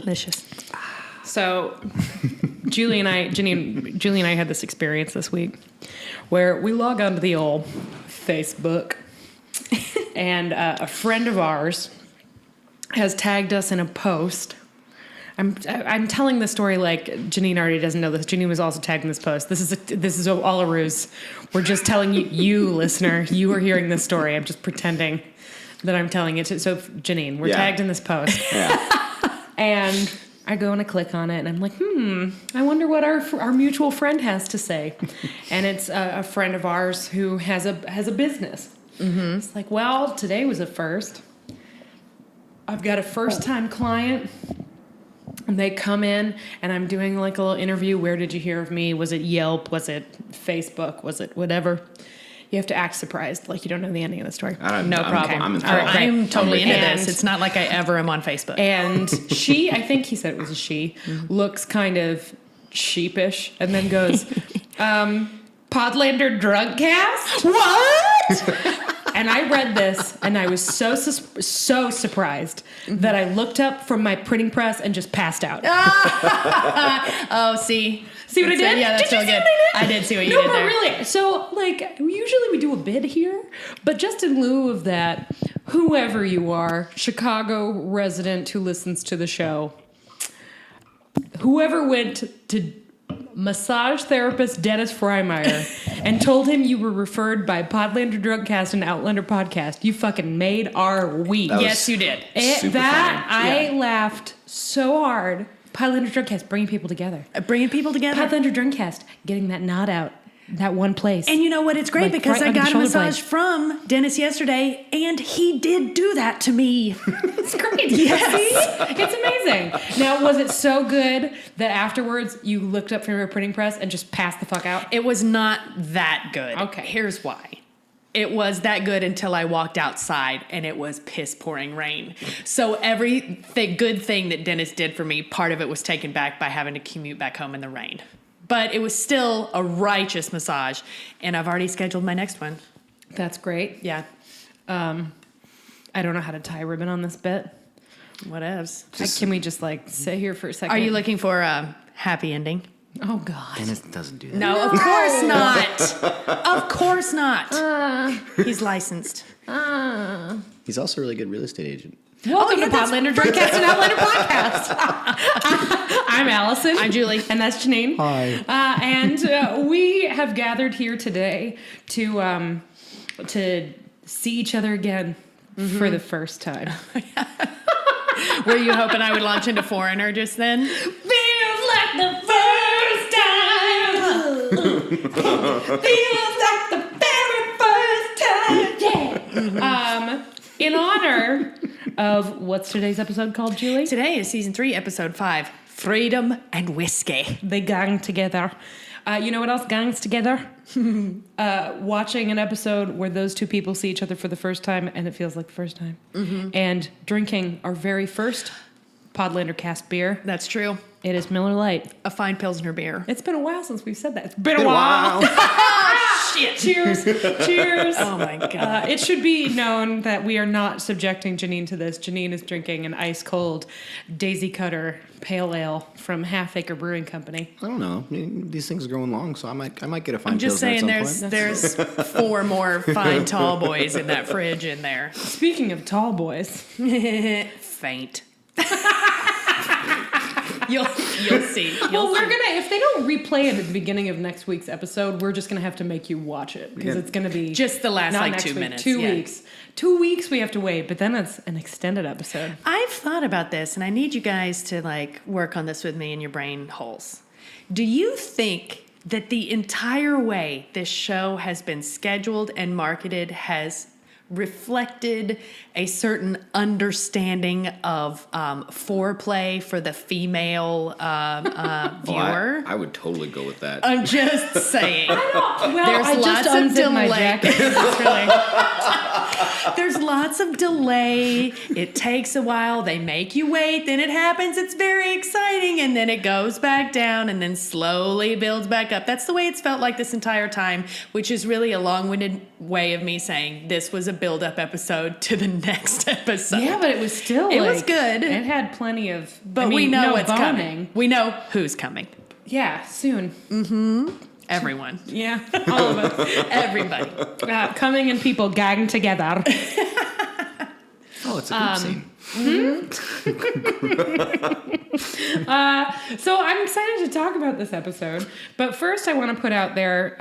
Delicious. So, Julie and I had this experience this week where we log onto the old Facebook, and a friend of ours has tagged us in a post. I'm telling the story like Janine already doesn't know this. Janine was also tagged in this post. This is all a ruse. We're just telling you listener, you are hearing this story. I'm just pretending that I'm telling it to. So Janine, we're tagged in this post. Yeah. And I go and I click on it, and I'm like, I wonder what our mutual friend has to say. And it's a friend of ours who has a business. Mm-hmm. It's like, well, today was a first. I've got a first-time client. And they come in, and I'm doing like a little interview. Where did you hear of me? Was it Yelp? Was it Facebook? Was it whatever? You have to act surprised, like you don't know the ending of the story. No problem. I'm totally into this. It's not like I ever am on Facebook. And she, I think he said it was a she, looks kind of sheepish, and then goes, Podlander drug cast? What? And I read this, and I was so surprised that I looked up from my printing press and just passed out. Oh, see what I did? Yeah, that's did so good. I did see what you did there. No, but really. So, like, usually we do a bid here, but just in lieu of that, whoever you are, Chicago resident who listens to the show, whoever went to massage therapist Dennis Freimeyer and told him you were referred by Podlander Drugcast and Outlander Podcast, you fucking made our week. Yes, you did. I laughed so hard. Podlander Drugcast, bringing people together. Podlander Drugcast, getting that knot out. That one place. And you know what? It's great because I got a massage from Dennis yesterday, and he did do that to me. It's great. Yes. It's amazing. Now, was it so good that afterwards you looked up from your printing press and just passed the fuck out? It was not that good. Okay. Here's why. It was that good until I walked outside and it was piss pouring rain. So every good thing that Dennis did for me, part of it was taken back by having to commute back home in the rain. But it was still a righteous massage, and I've already scheduled my next one. That's great. Yeah. I don't know how to tie a ribbon on this bit. Whatevs. Can we just sit here for a second? Are you looking for a happy ending? Oh, God. Dennis doesn't do that. No, of course not. Of course not. He's licensed. He's also a really good real estate agent. Welcome to Podlander Drugcast and Outlander Podcast. I'm Allison. I'm Julie. And that's Janine. Hi. And we have gathered here today to see each other again for the first time. Were you hoping I would launch into Foreigner just then? Feels like the first time. Feels like the very first time. Yeah. In honor of what's today's episode called, Julie? Today is season 3, episode 5, Freedom and Whiskey. They gang together. You know what else gangs together? Watching an episode where those two people see each other for the first time and it feels like the first time. Mm-hmm. And drinking our very first Podlander cast beer. That's true. It is Miller Lite. A fine Pilsner beer. It's been a while since we've said that. It's been a while. Shit. Cheers. Cheers. Oh, my God. It should be known that we are not subjecting Janine to this. Janine is drinking an ice-cold Daisy Cutter Pale Ale from Half Acre Brewing Company. I don't know. I mean, these things are going long, so I might get a fine I'm just Pilsner saying at some point. there's 4 more fine tall boys in that fridge in there. Speaking of tall boys. Faint. You'll see. We're gonna, if they don't replay it at the beginning of next week's episode, we're just gonna have to make you watch it because it's gonna be just the last not 2 week, minutes. 2 weeks. 2 weeks we have to wait, but then it's an extended episode. I've thought about this, and I need you guys to work on this with me in your brain holes. Do you think that the entire way this show has been scheduled and marketed has reflected a certain understanding of foreplay for the female viewer? I would totally go with that. I'm just saying. There's lots of delay. There's lots of delay. It takes a while. They make you wait. Then it happens. It's very exciting. And then it goes back down and then slowly builds back up. That's the way it's felt like this entire time, which is really a long-winded way of me saying this was a build-up episode to the next episode. Yeah, but it was still It was good. It had plenty of... But we know what's coming. We know who's coming. Yeah, soon. Everyone. Yeah, all of us. Everybody. Coming and people gagging together. Oh, it's a group scene. So I'm excited to talk about this episode. But first, I want to put out there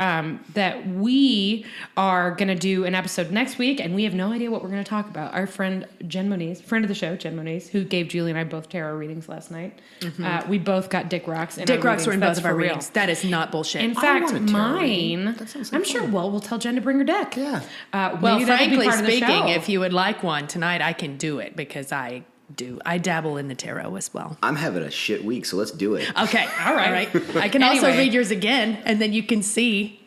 that we are going to do an episode next week, and we have no idea what we're going to talk about. Our friend Jen Moniz, friend of the show, Jen Moniz, who gave Julie and I both tarot readings last night. We both got Dick Rocks. Dick Rocks were in both of our readings. That is not bullshit. In fact, mine, I'm sure, we'll tell Jen to bring her deck. Yeah. Well, maybe that'll be frankly part of the speaking, show. if you would like one tonight, I can do it because I dabble in the tarot as well. I'm having a shit week, so let's do it. Okay. All right. I can also Anyway. read yours again, and then you can see.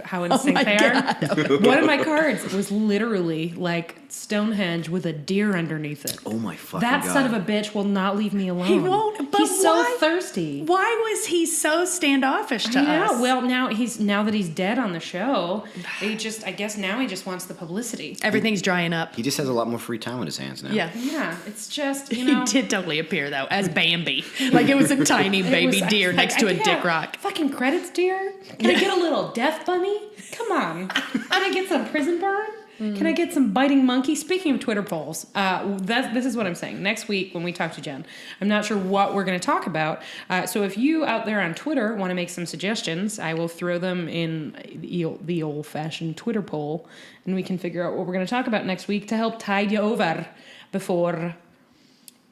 How in sync my they God. are. One of my cards was literally like Stonehenge with a deer underneath it. Oh my fucking That God. son of a bitch will not leave me alone. He won't, but he's so why? thirsty. Why was he so standoffish to Yeah, us? well now that he's dead on the show, I guess now he just wants the publicity. Everything's drying up. He just has a lot more free time on his hands now. Yeah. Yeah, it's just He did totally appear though as Bambi, like it was a tiny baby deer next to a dick rock. Fucking credits, deer. Can I get a little death bunny? Come on. Can I get some prison burn? Can I get some biting monkey? Speaking of Twitter polls, this is what I'm saying. Next week when we talk to Jen, I'm not sure what we're going to talk about. So if you out there on Twitter want to make some suggestions, I will throw them in the old-fashioned Twitter poll, and we can figure out what we're going to talk about next week to help tide you over before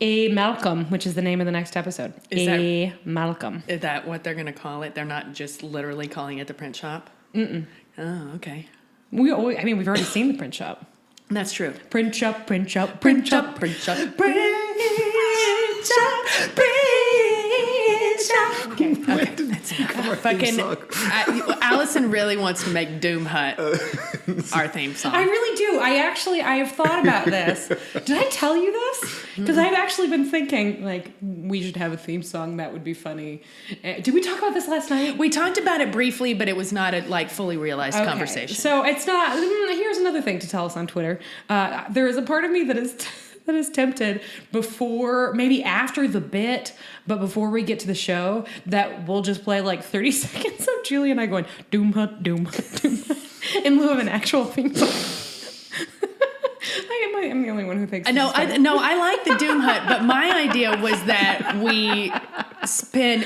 A. Malcolm, which is the name of the next episode. Malcolm. Is that what they're going to call it? They're not just literally calling it the print shop? Mm-mm. Oh, okay. We've already seen the print shop. That's true. Print shop, print shop, Print shop, print shop, print shop, print shop. Okay, that's fucking. Allison really wants to make Doom Hut our theme song. I really do. I have thought about this. Did I tell you this? Because I've actually been thinking, like, we should have a theme song. That would be funny. Did we talk about this last night? We talked about it briefly, but it was not a fully realized conversation. So it's not. Here's another thing to tell us on Twitter. There is a part of me that is tempted before, maybe after the bit, but before we get to the show, that we'll just play like 30 seconds of Julie and I going doom hut, doom hut, doom hut, in lieu of an actual theme song. I'm the only one who thinks. I like the Doom Hut, but my idea was that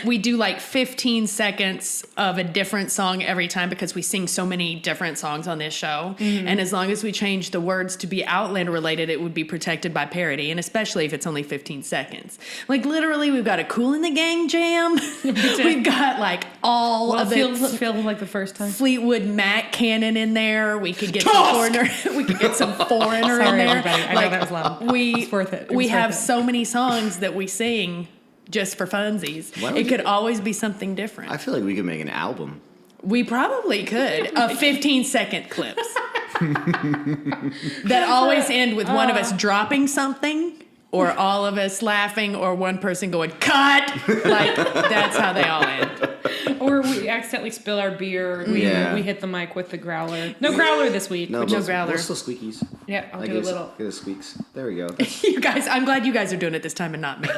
we do like 15 seconds of a different song every time because we sing so many different songs on this show. Mm-hmm. And as long as we change the words to be Outlander related, it would be protected by parody, and especially if it's only 15 seconds. Like literally, we've got a Kool in the Gang jam. We've got like all of it. Feels like the first time. Fleetwood Mac canon in there. We could get some foreigner. We could get some foreigner in there. Everybody. I know that was loud. It's worth it. We have so many songs that we sing just for funsies. It could always be something different. I feel like we could make an album. We probably could. Of 15-second clips. That always end with one of us dropping something, or all of us laughing, or one person going, cut! Like, that's how they all end. Or we accidentally spill our beer. We hit the mic with the growler. No growler this week. No growler. We're still squeakies. Yeah, I'll do a little. Get the squeaks. There we go. You guys, I'm glad you guys are doing it this time and not me.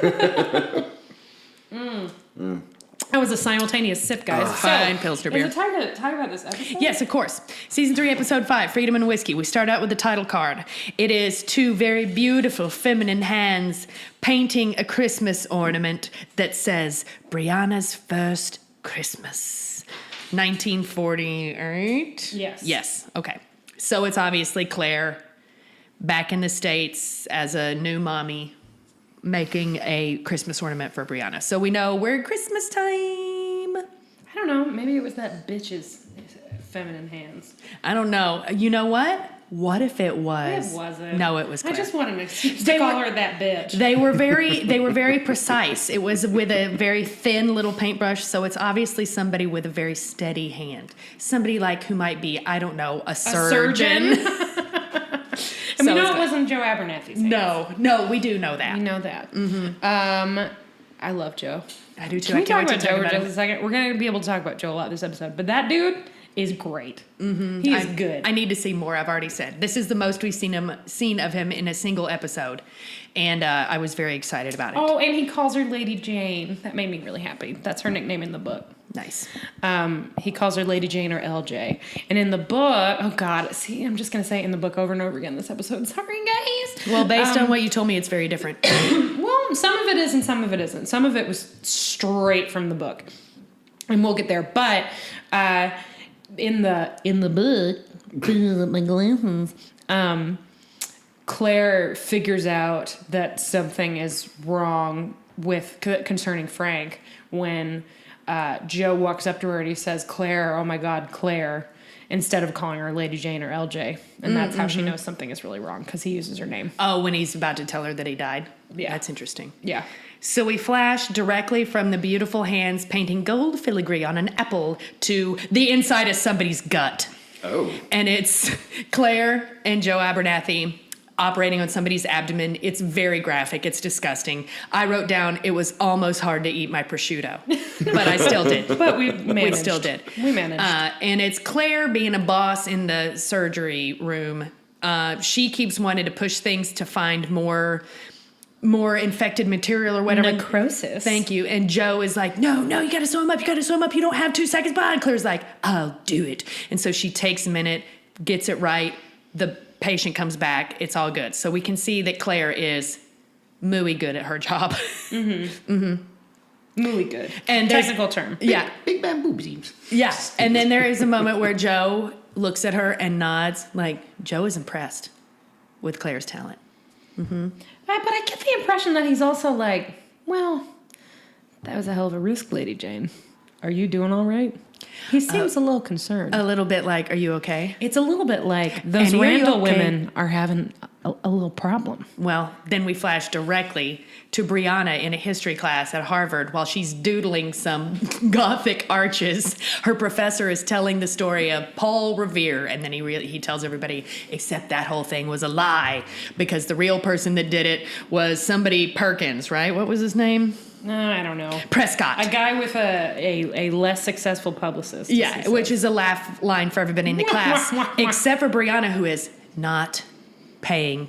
That was a simultaneous sip, guys. Fine Pilsner beer. Is it time to talk about this episode? Yes, of course. Season 3, Episode 5, Freedom and Whiskey. We start out with the title card. It is two very beautiful feminine hands painting a Christmas ornament that says, Brianna's First Christmas. 1948? Yes. Yes, okay. So it's obviously Claire back in the States as a new mommy making a Christmas ornament for Brianna. So we know we're Christmas time. I don't know. Maybe it was that bitch's feminine hands. I don't know. You know what? What if it was? It wasn't. No, it was Claire. I just want an excuse to call her that bitch. They were very precise. It was with a very thin little paintbrush, so it's obviously somebody with a very steady hand. Somebody like who might be, I don't know, a surgeon. And we So know it's it good. wasn't Joe Abernathy's hands. No, we do know that. We know that. I love Joe. I do too. Can I we can't talk wait about to Joe talk for about just it. a second? We're going to be able to talk about Joe a lot this episode, but that dude is great. He is good. I need to see more. I've already said this is the most we've seen of him in a single episode, and I was very excited about it. Oh, and he calls her Lady Jane. That made me really happy. That's her nickname in the book. Nice. He calls her Lady Jane or LJ. And in the book, oh God, see, I'm just going to say it in the book over and over again this episode. Sorry, guys. Well, based on what you told me, it's very different. Well, some of it is and some of it isn't. Some of it was straight from the book. And we'll get there. But in the book, my glasses, Claire figures out that something is wrong with concerning Frank when Joe walks up to her and he says, Claire, oh my God, Claire, instead of calling her Lady Jane or LJ. And that's how she knows something is really wrong, because he uses her name. Oh, when he's about to tell her that he died? Yeah. That's interesting. Yeah. So we flash directly from the beautiful hands painting gold filigree on an apple to the inside of somebody's gut. Oh. And it's Claire and Joe Abernathy operating on somebody's abdomen. It's very graphic. It's disgusting. I wrote down it was almost hard to eat my prosciutto, but I still did. But we managed. We still did. We managed. And it's Claire being a boss in the surgery room. She keeps wanting to push things to find more infected material or whatever. Necrosis. Thank you. And Joe is like, no, you got to sew him up. You got to sew him up. You don't have 2 seconds. But and Claire's like, I'll do it. And so she takes a minute, gets it right. The patient comes back. It's all good. So we can see that Claire is muy good at her job. Muy good. And technical term. Yeah. Big bamboo beams. Yeah. And then there is a moment where Joe looks at her and nods. Like, Joe is impressed with Claire's talent. But I get the impression that he's also like, well, that was a hell of a risk, Lady Jane. Are you doing all right? He seems a little concerned. A little bit like, are you okay? It's a little bit like those Annie, are you Randall okay? women are having a little problem. Well, then we flash directly to Brianna in a history class at Harvard while she's doodling some Gothic arches. Her professor is telling the story of Paul Revere, and then he tells everybody, except that whole thing was a lie, because the real person that did it was somebody Perkins, right? What was his name? I don't know. Prescott. A guy with a less successful publicist. Yeah, which is a laugh line for everybody in the class, except for Brianna, who is not paying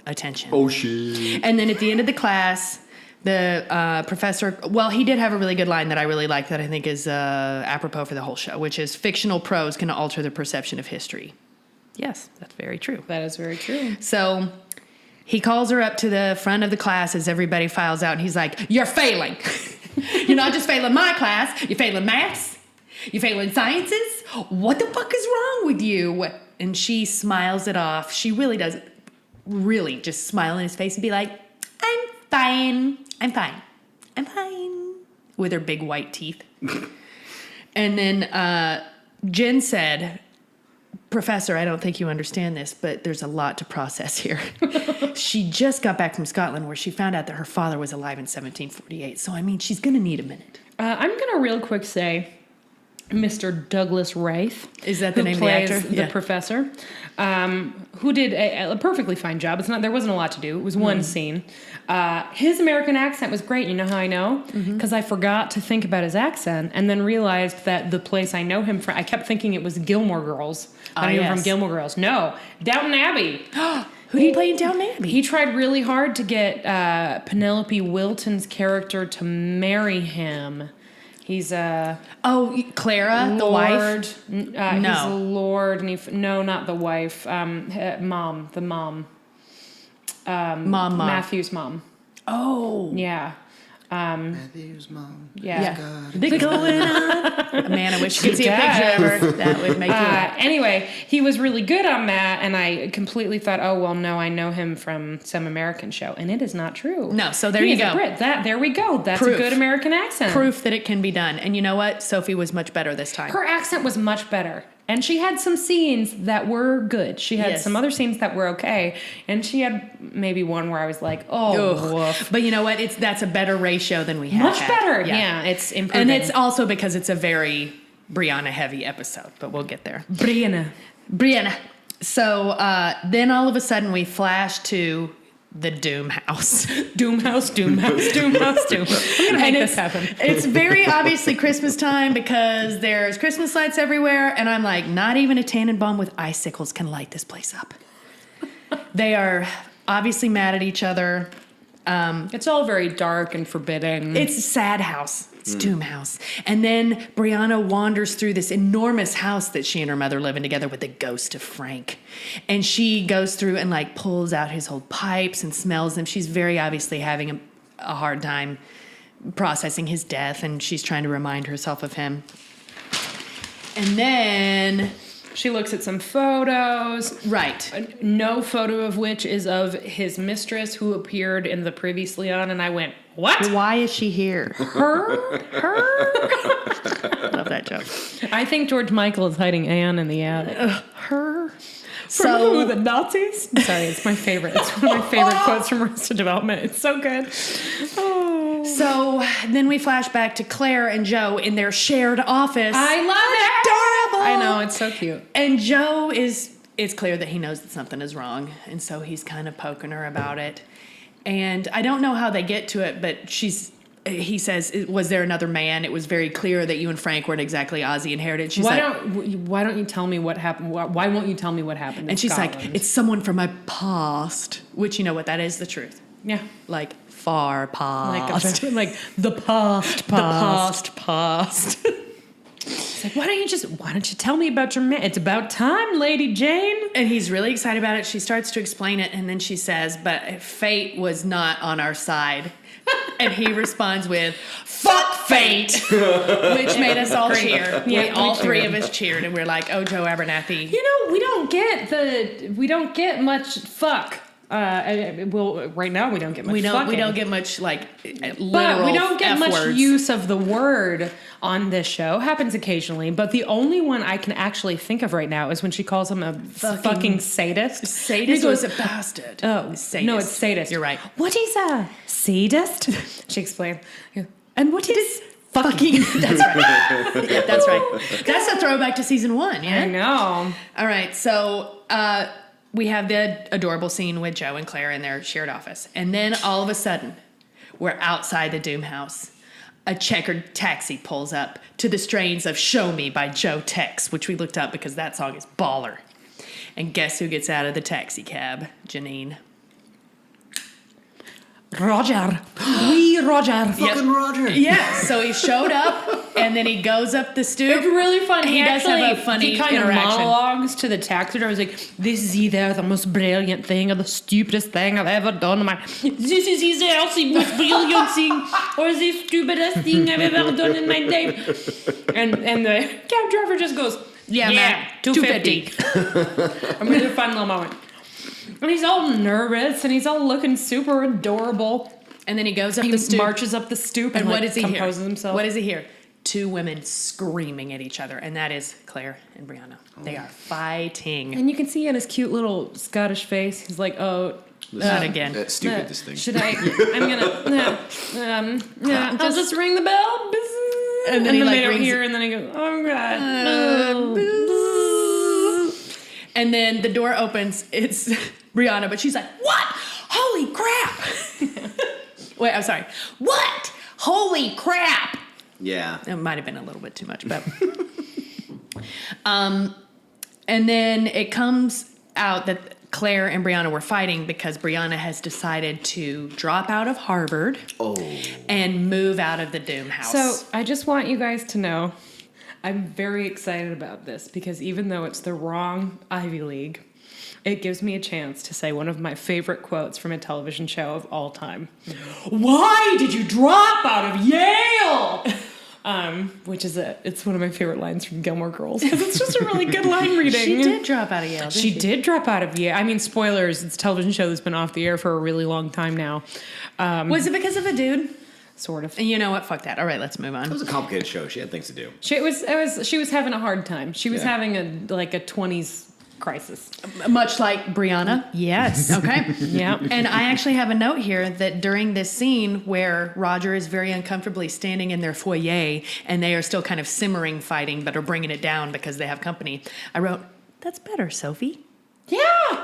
attention. Oh, shit. And then at the end of the class, the professor, well, he did have a really good line that I really like that I think is apropos for the whole show, which is fictional prose can alter the perception of history. Yes, that's very true. That is very true. So he calls her up to the front of the class as everybody files out, and he's like, you're failing. You're not just failing my class, you're failing maths, you're failing sciences. What the fuck is wrong with you? And she smiles it off. She really does really just smile in his face and be like, I'm fine. With her big white teeth. And then Jen said, Professor, I don't think you understand this, but there's a lot to process here. She just got back from Scotland where she found out that her father was alive in 1748. So, I mean, she's going to need a minute. I'm going to real quick say Mr. Douglas Wraith. Is that the name of the actor? The professor, who did a perfectly fine job. There wasn't a lot to do. It was one scene. His American accent was great. You know how I know? Because I forgot to think about his accent and then realized that the place I know him from, I kept thinking it was Gilmore Girls. I knew him from Gilmore Girls. No, Downton Abbey. Who did he play in Downton Abbey? He tried really hard to get Penelope Wilton's character to marry him. He's Clara, Lord, the wife? He's a lord, and no, not the wife. The mom. Matthew's mom. Oh. Yeah. Matthew's mom. Yeah. They're going on. Man, I wish you could see a picture of her. That would make you laugh. Anyway, he was really good on that, and I completely thought, oh, well, no, I know him from some American show, and it is not true. No, so there He you is go. a Brit. There we go. That's Proof. a good American accent. Proof that it can be done. And you know what? Sophie was much better this time. Her accent was much better. And she had some scenes that were good. She had some other scenes that were okay. And she had maybe one where I was like, oh, woof. But you know what? That's a better ratio than we have. Much better. Yeah, it's improving. And it's also because it's a very Brianna heavy episode, but we'll get there. Brianna. So then all of a sudden we flash to the Doom House. Doom house, doom house, doom house, doom. I'm gonna make this happen. It's very obviously Christmas time because there's Christmas lights everywhere, and I'm like, not even a Tannenbaum with icicles can light this place up. They are obviously mad at each other. It's all very dark and forbidding. It's a sad house. It's Doom House. And then Brianna wanders through this enormous house that she and her mother live in together with the ghost of Frank. And she goes through and like pulls out his old pipes and smells them. She's very obviously having a hard time processing his death, and she's trying to remind herself of him. And then She looks at some photos. right. No photo of which is of his mistress who appeared in the previously on, and I went, what? Why is she here? Her? Love that joke. I think George Michael is hiding Anne in the attic. Her. From who, the Nazis? Sorry, it's my favorite. It's one of my favorite quotes from Arrested Development. It's so good. Oh. So then we flash back to Claire and Joe in their shared office. I love it. Adorable. I know, it's so cute. And Joe it's clear that he knows that something is wrong, and so he's kind of poking her about it. And I don't know how they get to it, but he says, was there another man? It was very clear that you and Frank weren't exactly Ozzy inherited. She's Why don't you tell me what happened? Why won't you tell me what happened in and she's Scotland? like, it's someone from my past, which you know what, that is the truth. Yeah. Like far past. Like the past. The past. It's like, why don't you tell me about your man? It's about time, Lady Jane. And he's really excited about it. She starts to explain it, and then she says, but fate was not on our side. And he responds with, fuck fate! Which made us all cheer. Yeah, All we three cheered. of us cheered, and we're like, oh, Joe Abernathy. You know, we don't get much fuck. Well, right now we don't get much. We fucking. don't get much, like, literal But we don't get F much words. use of the word on this show. Happens occasionally, but the only one I can actually think of right now is when she calls him a fucking sadist. Sadist was a bastard. Oh, Sadist. no, it's sadist. You're right. What is a sadist? She explained. And what is Fucking. That's right. Yeah, that's right. That's a throwback to season 1, yeah? I know. All right, so we have the adorable scene with Joe and Claire in their shared office. And then all of a sudden, we're outside the Doom House. A checkered taxi pulls up to the strains of Show Me by Joe Tex, which we looked up because that song is baller. And guess who gets out of the taxi cab? Janine. Roger. We Roger. Fucking Roger. Yeah, so he showed up, and then he goes up the stoop. It's really fun. He does have a funny he kind interaction. of monologues to the taxi driver. He's like, "This is either the most brilliant thing or the stupidest thing I've ever done. This is either the most brilliant thing or the stupidest thing I've ever done in my life." And the cab driver just goes, "Yeah, man, $2.50." A really fun little moment. And he's all nervous, and he's all looking super adorable. And then he goes up He the stoop. marches up the stoop And and what like, does he hear? composes himself. What does he hear? 2 women screaming at each other, and that is Claire and Brianna. They are fighting. And you can see in his cute little Scottish face, he's like, "Oh, Not again. That's stupid, this thing. should I? I'm gonna. I'll just ring the bell." And then he, like, they don't rings hear, it. and then he goes, "Oh God." And then the door opens. It's Brianna, but she's like, "What? Holy crap!" Wait, I'm sorry. What? Holy crap! Yeah. It might have been a little bit too much, but and then it comes out that Claire and Brianna were fighting because Brianna has decided to drop out of Harvard and move out of the Doom House. So I just want you guys to know, I'm very excited about this because even though it's the wrong Ivy League, it gives me a chance to say one of my favorite quotes from a television show of all time. Why did you drop out of Yale? Which is it's one of my favorite lines from Gilmore Girls. It's just a really good line reading. She did drop out of Yale, didn't She did drop out of Yale. I mean, spoilers, it's a television show that's been off the air for a really long time now. Was it because of a dude? Sort of. And you know what? Fuck that. All right, let's move on. It was a complicated show. She had things to do. She was having a hard time. She was having a 20s crisis. Much like Brianna. Yes. Okay. Yeah. And I actually have a note here that during this scene where Roger is very uncomfortably standing in their foyer and they are still kind of simmering fighting but are bringing it down because they have company, I wrote, "That's better, Sophie."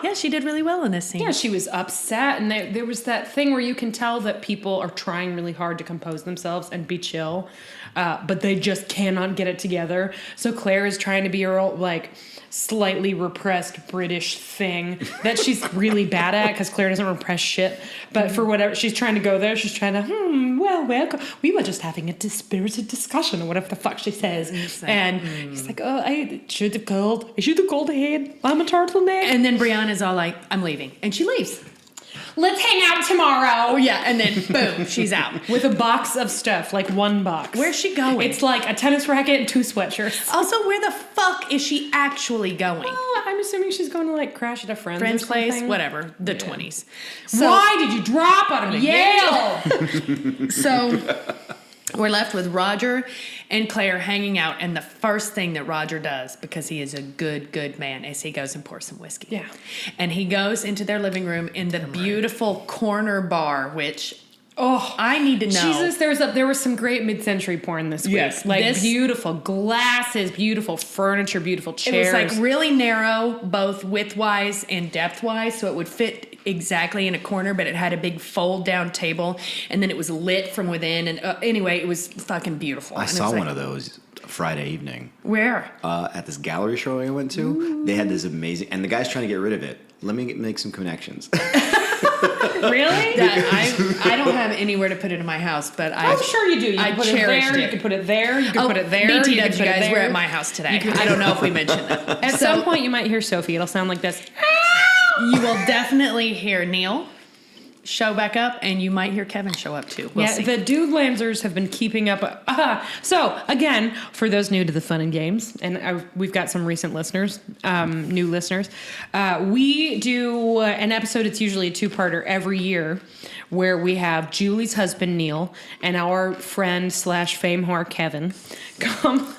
Yeah, she did really well in this scene. Yeah, she was upset, and there was that thing where you can tell that people are trying really hard to compose themselves and be chill, but they just cannot get it together. So Claire is trying to be her old, like, slightly repressed British thing that she's really bad at, because Claire doesn't repress shit. But for whatever, she's trying to go there. She's trying to, welcome. We were just having a spirited discussion, or whatever the fuck she says. And he's like, oh, I should have called ahead. I'm a turtleneck. And then Brianna's all like, I'm leaving. And she leaves. Let's hang out tomorrow. Oh, yeah. And then, boom, she's out. With a box of stuff, like one box. Where's she going? It's like a tennis racket and 2 sweatshirts. Also, where the fuck is she actually going? I'm assuming she's going to like crash at a friend's place, whatever, the 20s. So, why did you drop out of Yale? So we're left with Roger and Claire hanging out, and the first thing that Roger does, because he is a good man, is he goes and pours some whiskey. Yeah. And he goes into their living room in the beautiful corner bar, which... Oh, I need to know. Jesus, there was some great mid-century porn this week. Yes, like beautiful glasses, beautiful furniture, beautiful chairs. It was like really narrow, both width-wise and depth-wise, so it would fit exactly in a corner, but it had a big fold-down table, and then it was lit from within. And anyway, it was fucking beautiful. I saw one of those Friday evening. Where? At this gallery show I went to. Ooh. They had this amazing, and the guy's trying to get rid of it. Let me make some connections. Really? I don't have anywhere to put it in my house, but I'm sure you do. You I can put it there. You can put it there. You can put it there. BT you can you put guys, it there. we're at my house today. I don't know if we mentioned that. At some point, you might hear Sophie. It'll sound like this. You will definitely hear Neil show back up, and you might hear Kevin show up too. We'll see. The Dude Lanzers have been keeping up. So, again, for those new to the fun and games, and we've got some recent listeners, new listeners, we do an episode, it's usually a 2-parter every year, where we have Julie's husband, Neil, and our friend / fame whore, Kevin, come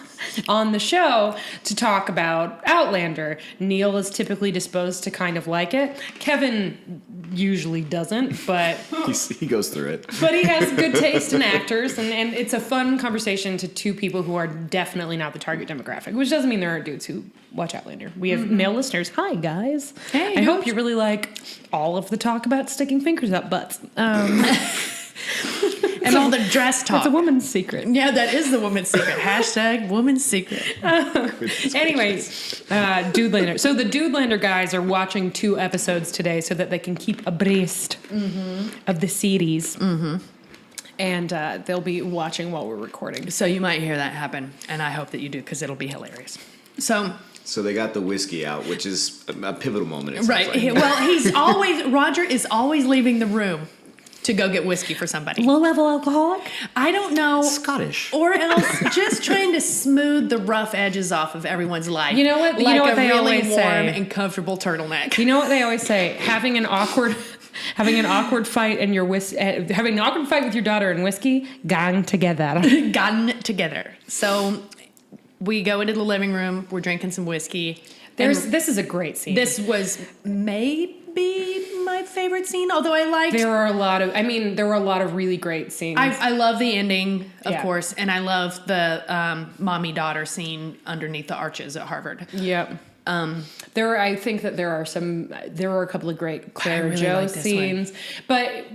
on the show to talk about Outlander. Neil is typically disposed to kind of like it. Kevin usually doesn't, but he goes through it. But he has good taste in actors, and it's a fun conversation to 2 people who are definitely not the target demographic, which doesn't mean there aren't dudes who watch Outlander. We have male listeners. Hi, guys. Hey, I hope you really like all of the talk about sticking fingers up butts. And all the dress talk. It's a woman's secret. Yeah, that is the woman's secret. #, woman's secret. Anyways, Dudelander. So the Dudelander guys are watching 2 episodes today so that they can keep abreast of the series. And they'll be watching while we're recording. So you might hear that happen, and I hope that you do, because it'll be hilarious. So they got the whiskey out, which is a pivotal moment. It right. Like. Well, Roger is always leaving the room to go get whiskey for somebody. Low-level alcoholic? I don't know. Scottish. Or else just trying to smooth the rough edges off of everyone's life. You know what? Like you know what a they really always warm say. and comfortable turtleneck. You know what they always say? Having an awkward fight and having an awkward fight with your daughter and whiskey, gang together. Gotten together. So we go into the living room. We're drinking some whiskey. This is a great scene. This was maybe my favorite scene, although I liked... There were a lot of really great scenes. I love the ending, of course, and I love the mommy-daughter scene underneath the arches at Harvard. Yep. I think that there were a couple of great Claire Joe scenes, but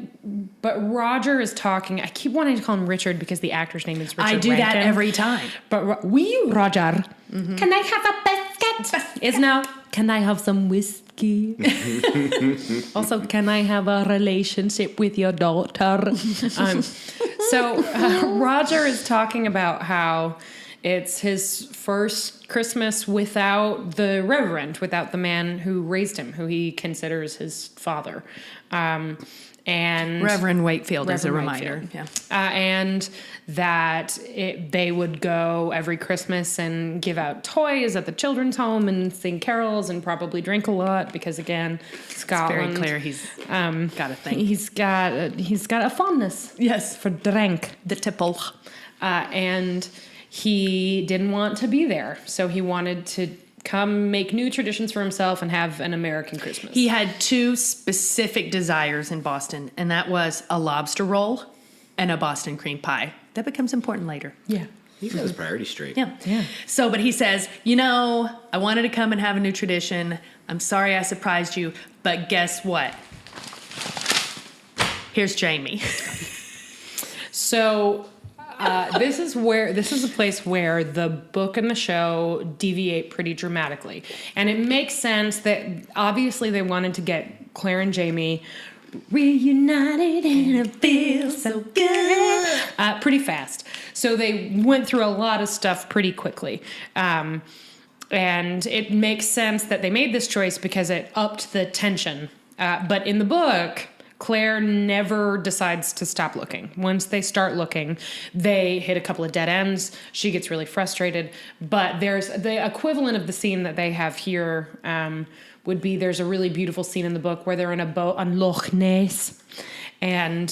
Roger is talking. I keep wanting to call him Richard because the actor's name is Richard. I do Rankin. that every time. But Roger, can I have a biscuit? Is now, can I have some whiskey? Also, can I have a relationship with your daughter? Roger is talking about how it's his first Christmas without the Reverend, without the man who raised him, who he considers his father. And Reverend Wakefield is a reminder. Yeah. And that they would go every Christmas and give out toys at the children's home and sing carols and probably drink a lot because, again, Scotland. It's very clear he's got a thing. He's got a fondness. Yes. For drink. The tipple. And he didn't want to be there, so he wanted to come make new traditions for himself and have an American Christmas. He had 2 specific desires in Boston, and that was a lobster roll and a Boston cream pie. That becomes important later. Yeah. He's got his priorities straight. Yeah. So, but he says, I wanted to come and have a new tradition. I'm sorry I surprised you, but guess what? Here's Jamie. So this is a place where the book and the show deviate pretty dramatically. And it makes sense that obviously they wanted to get Claire and Jamie reunited and it feels so good pretty fast. So they went through a lot of stuff pretty quickly. And it makes sense that they made this choice because it upped the tension. But in the book, Claire never decides to stop looking. Once they start looking, they hit a couple of dead ends. She gets really frustrated. But there's the equivalent of the scene that they have here would be there's a really beautiful scene in the book where they're in a boat on Loch Ness. And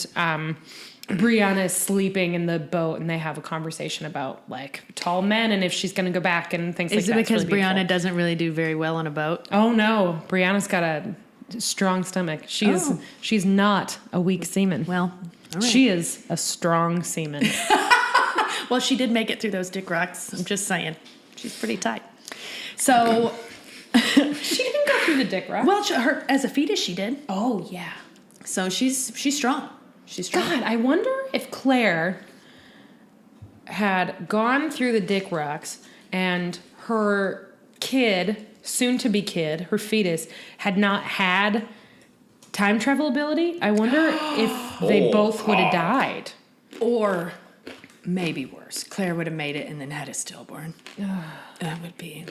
Brianna is sleeping in the boat and they have a conversation about like tall men and if she's going to go back and things like that. Is it because Brianna doesn't really do very well on a boat? Oh, no. Brianna's got a strong stomach. She's not a weak seaman. Well, all right. She is a strong seaman. Well, she did make it through those dick rocks. I'm just saying. She's pretty tight. So, She didn't go through the dick rock. well, her as a fetus, she did. Oh, yeah. So she's strong. She's strong. God, I wonder if Claire had gone through the dick rocks and her kid, soon-to-be kid, her fetus, had not had time travel ability. I wonder if they both would have died. Or maybe worse. Claire would have made it and then had a stillborn. That would be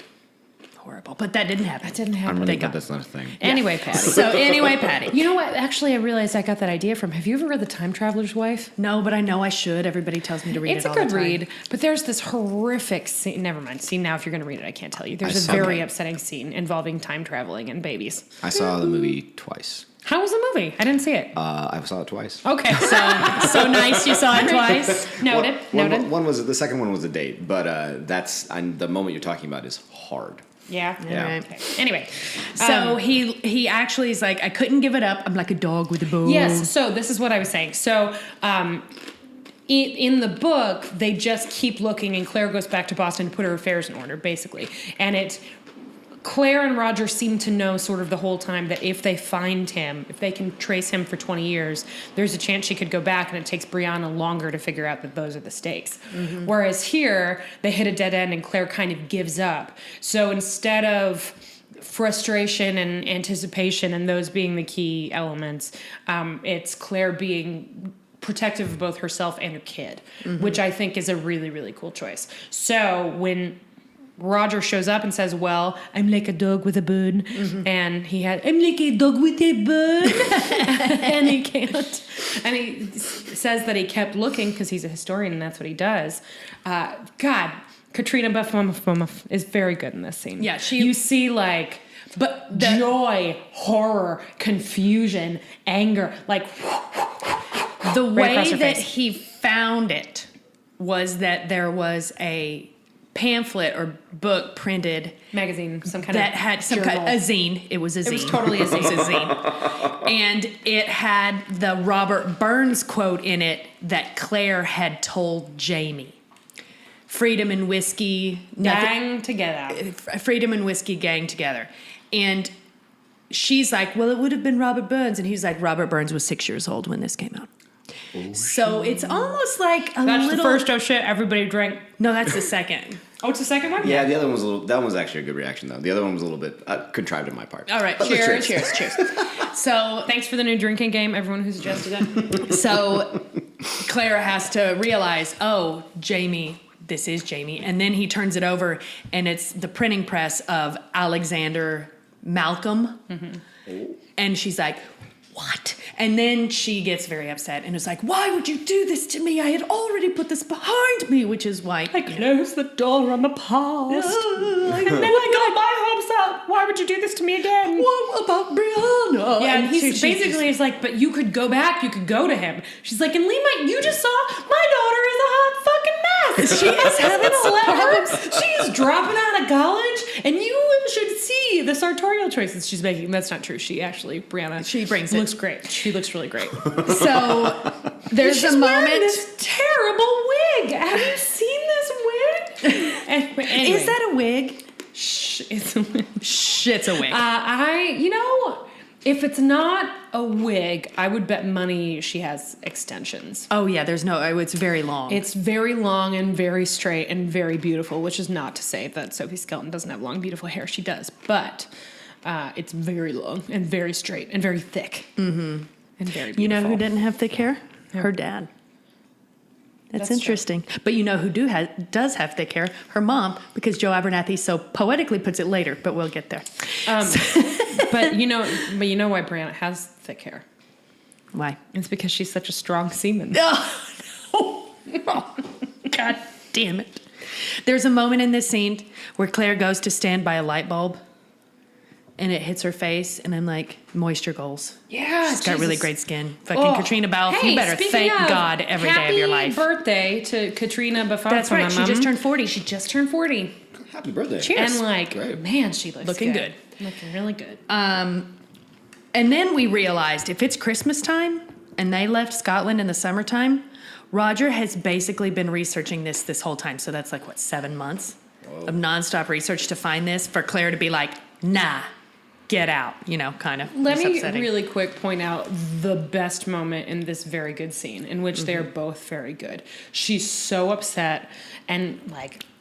horrible. But that didn't happen. That didn't I'm happen. really Thank glad God. that's not a thing. Anyway, Patty. So anyway, Patty. You know what? Actually, I realized I got that idea from. Have you ever read The Time Traveler's Wife? No, but I know I should. Everybody tells me to read It's it a all good the time. read, but there's this horrific scene. Never mind. See, now if you're going to read it, I can't tell you. There's a saw very it. upsetting scene involving time traveling and babies. I saw the movie twice. How was the movie? I didn't see it. I saw it twice. Okay. So nice you saw it twice. Noted. Noted. One was the second one was a date, but the moment you're talking about is hard. Yeah. Yeah. Right. Okay. Anyway. So he actually is like, I couldn't give it up. I'm like a dog with a bone. Yes. So this is what I was saying. So in the book, they just keep looking, and Claire goes back to Boston to put her affairs in order, basically. And Claire and Roger seem to know sort of the whole time that if they find him, if they can trace him for 20 years, there's a chance she could go back, and it takes Brianna longer to figure out that those are the stakes. Mm-hmm. Whereas here, they hit a dead end and Claire kind of gives up. So instead of frustration and anticipation and those being the key elements, it's Claire being protective of both herself and her kid, which I think is a really, really cool choice. So when Roger shows up and says, well, I'm like a dog with a bone. Mm-hmm. And I'm like a dog with a bone. And he can't. And he says that he kept looking because he's a historian and that's what he does. God, Katrina Buff is very good in this scene. Yeah, you see joy, horror, confusion, anger, like the right way across her that face. he found it was that there was a pamphlet or book printed magazine, some kind that of had some journal. kind a zine. It was a zine. It was totally a zine. It was a zine. And it had the Robert Burns quote in it that Claire had told Jamie. Freedom and whiskey gang together. Freedom and whiskey gang together. And she's like, well, it would have been Robert Burns. And he's like, Robert Burns was 6 years old when this came out. Oh, so it's almost like That's little... the first oh shit, everybody drank. No, that's the second. Oh, it's the second one? Yeah, the other one was that one was actually a good reaction though. The other one was a little bit contrived on my part. All right, But cheers. cheers. So thanks for the new drinking game, everyone who suggested it. So Claire has to realize, oh, Jamie, this is Jamie. And then he turns it over, and it's the printing press of Alexander Malcolm. Mm-hmm. And she's like, what? And then she gets very upset and is like, why would you do this to me? I had already put this behind me, which is why I closed the door on the past. and then I got my hopes up. Why would you do this to me again? What about Brianna? Yeah, and she basically is like, but you could go back, you could go to him. She's like, and Lima, you just saw my daughter is a hot fucking mess. She is having a let She is dropping out of college, and you should see the sartorial choices she's making. That's not true. She actually, Brianna, she brings looks great. She looks really great. So there's She's a wearing moment. this terrible wig. Have you seen this Anyway. Is that a wig? Shh, it's a wig. Shh, it's a wig. If it's not a wig, I would bet money she has extensions. Oh, yeah, it's very long. It's very long and very straight and very beautiful, which is not to say that Sophie Skelton doesn't have long, beautiful hair. She does. But it's very long and very straight and very thick. Mm-hmm. And very beautiful. You know who didn't have thick hair? Her dad. That's interesting. True. But you know who does have thick hair? Her mom, because Joe Abernathy so poetically puts it later, but we'll get there. But you know why Brianna has thick hair? Why? It's because she's such a strong seaman. Oh, no. God damn it. There's a moment in this scene where Claire goes to stand by a light bulb and it hits her face, and I'm like, moisture goals. Yeah, she's got really great skin. Fucking Katrina Balfe, you better thank God every day of your life. Happy birthday to Katrina Balfe. That's right. She just turned 40. Happy birthday. Cheers. And man, she looks looking good. Looking really good. And then we realized if it's Christmas time and they left Scotland in the summertime, Roger has basically been researching this whole time. So that's 7 months of nonstop research to find this for Claire to be like, nah. Get out, kind of. Let me really quick point out the best moment in this very good scene in which they're both very good. She's so upset and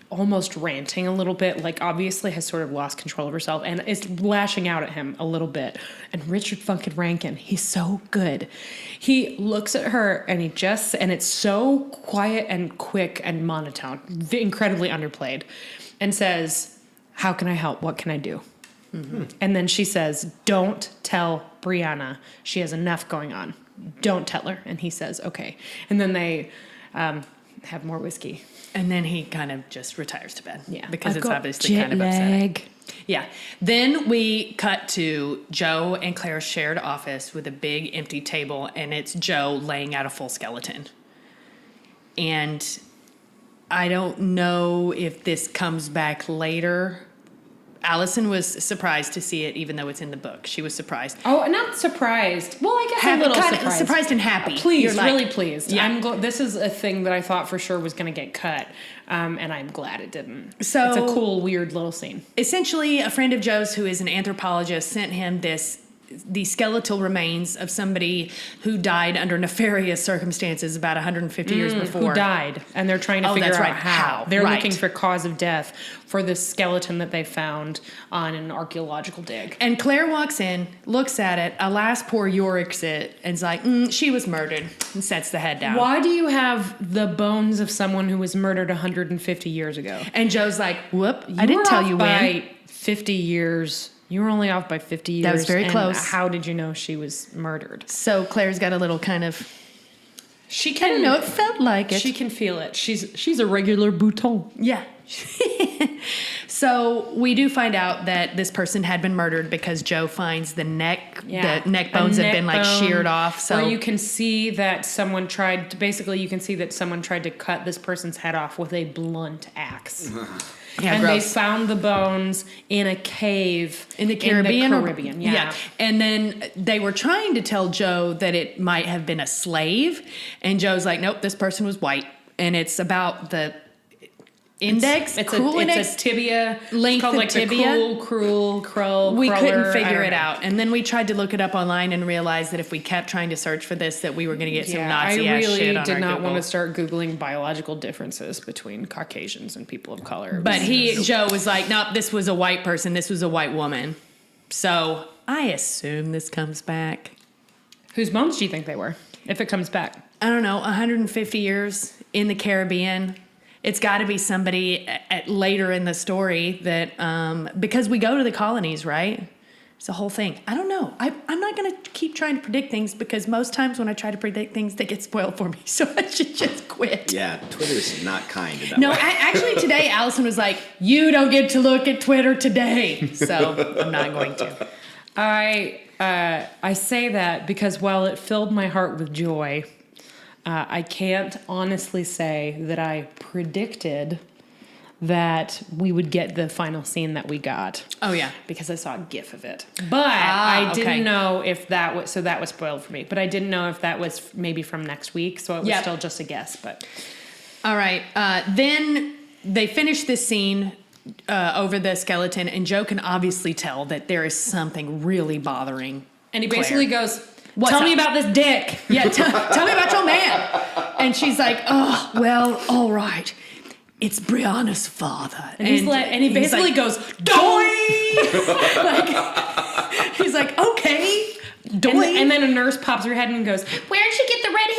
almost ranting a little bit, obviously has sort of lost control of herself and is lashing out at him a little bit. And Richard fucking Rankin, he's so good. He looks at her and and it's so quiet and quick and monotone, incredibly underplayed, and says, "How can I help? What can I do?" Mm-hmm. And then she says, "Don't tell Brianna. She has enough going on. Don't tell her." And he says, "Okay." And then they have more whiskey. And then he kind of just retires to bed. Yeah. Because it's obviously kind of upsetting. Yeah. Then we cut to Joe and Claire's shared office with a big empty table, and it's Joe laying out a full skeleton. And I don't know if this comes back later. Allison was surprised to see it, even though it's in the book. She was surprised. Oh, not surprised. Well, I guess a little surprised. Surprised and happy. Pleased, really pleased. Yeah. This is a thing that I thought for sure was going to get cut, and I'm glad it didn't. So it's a cool, weird little scene. Essentially, a friend of Joe's who is an anthropologist sent him the skeletal remains of somebody who died under nefarious circumstances about 150 years before. Who died, and they're trying to figure out how. They're looking for cause of death for this skeleton that they found on an archaeological dig. And Claire walks in, looks at it, alas, poor Yorick's it, and is like, she was murdered, and sets the head down. Why do you have the bones of someone who was murdered 150 years ago? And Joe's like, whoop, I didn't tell you when. 50 years. You were only off by 50 years. That was very close. How did you know she was murdered? So Claire's got a little kind of... She can... I don't know, it felt like it. She can feel it. She's a regular bouton. Yeah. So we do find out that this person had been murdered because Joe finds the neck bones had been sheared off. So or you can see that someone tried to cut this person's head off with a blunt axe. Yeah, and gross. they found the bones in a cave in the Caribbean. Yeah. And then they were trying to tell Joe that it might have been a slave. And Joe's like, nope, this person was white. And it's about the index. It's a tibia. Length of tibia. The cruel. We couldn't figure it out. And then we tried to look it up online and realized that if we kept trying to search for this, that we were going to get some Nazi ass shit on our I really did not Google. want to start Googling biological differences between Caucasians and people of color. But Joe was like, nope, this was a white person. This was a white woman. So I assume this comes back. Whose bones do you think they were, if it comes back? I don't know, 150 years in the Caribbean. It's got to be somebody later in the story that, because we go to the colonies, right? It's the whole thing. I don't know. I'm not going to keep trying to predict things because most times when I try to predict things, they get spoiled for me. So I should just quit. Yeah, Twitter's not kind in that No, way. actually today, Allison was like, you don't get to look at Twitter today. So I'm not going to. I say that because while it filled my heart with joy, I can't honestly say that I predicted that we would get the final scene that we got. Oh, yeah. Because I saw a GIF of it. But I didn't know if that was... So that was spoiled for me. But I didn't know if that was maybe from next week. So it was still just a guess. But all right. Then they finish this scene over the skeleton, and Joe can obviously tell that there is something really bothering And he Claire. basically goes, What's tell up? me about this dick. Yeah, tell me about your man. And she's like, oh, well, all right. It's Brianna's father. And he basically like, goes, doy! he's like, okay. Doy. And then a nurse pops her head and goes, where'd she get the red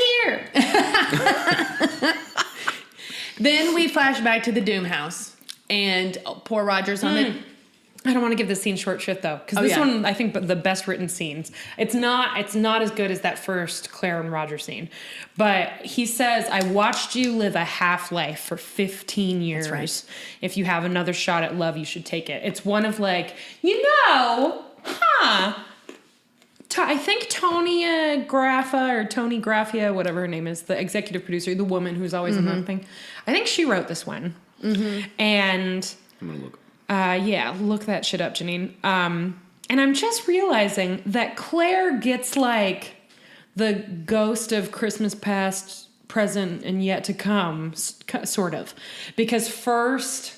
hair? Then we flash back to the Doom house, and poor Roger's on the... I don't want to give this scene short shrift though, because this one I think the best written scenes. It's not as good as that first Claire and Roger scene, but he says, "I watched you live a half life for 15 years. That's right. If you have another shot at love, you should take it." It's one of like, I think Tony Graffia, whatever her name is, the executive producer, the woman who's always in that thing. I think she wrote this one, and. I'm gonna look. Yeah, look that shit up, Janine. And I'm just realizing that Claire gets like the ghost of Christmas past, present, and yet to come, sort of. Because first,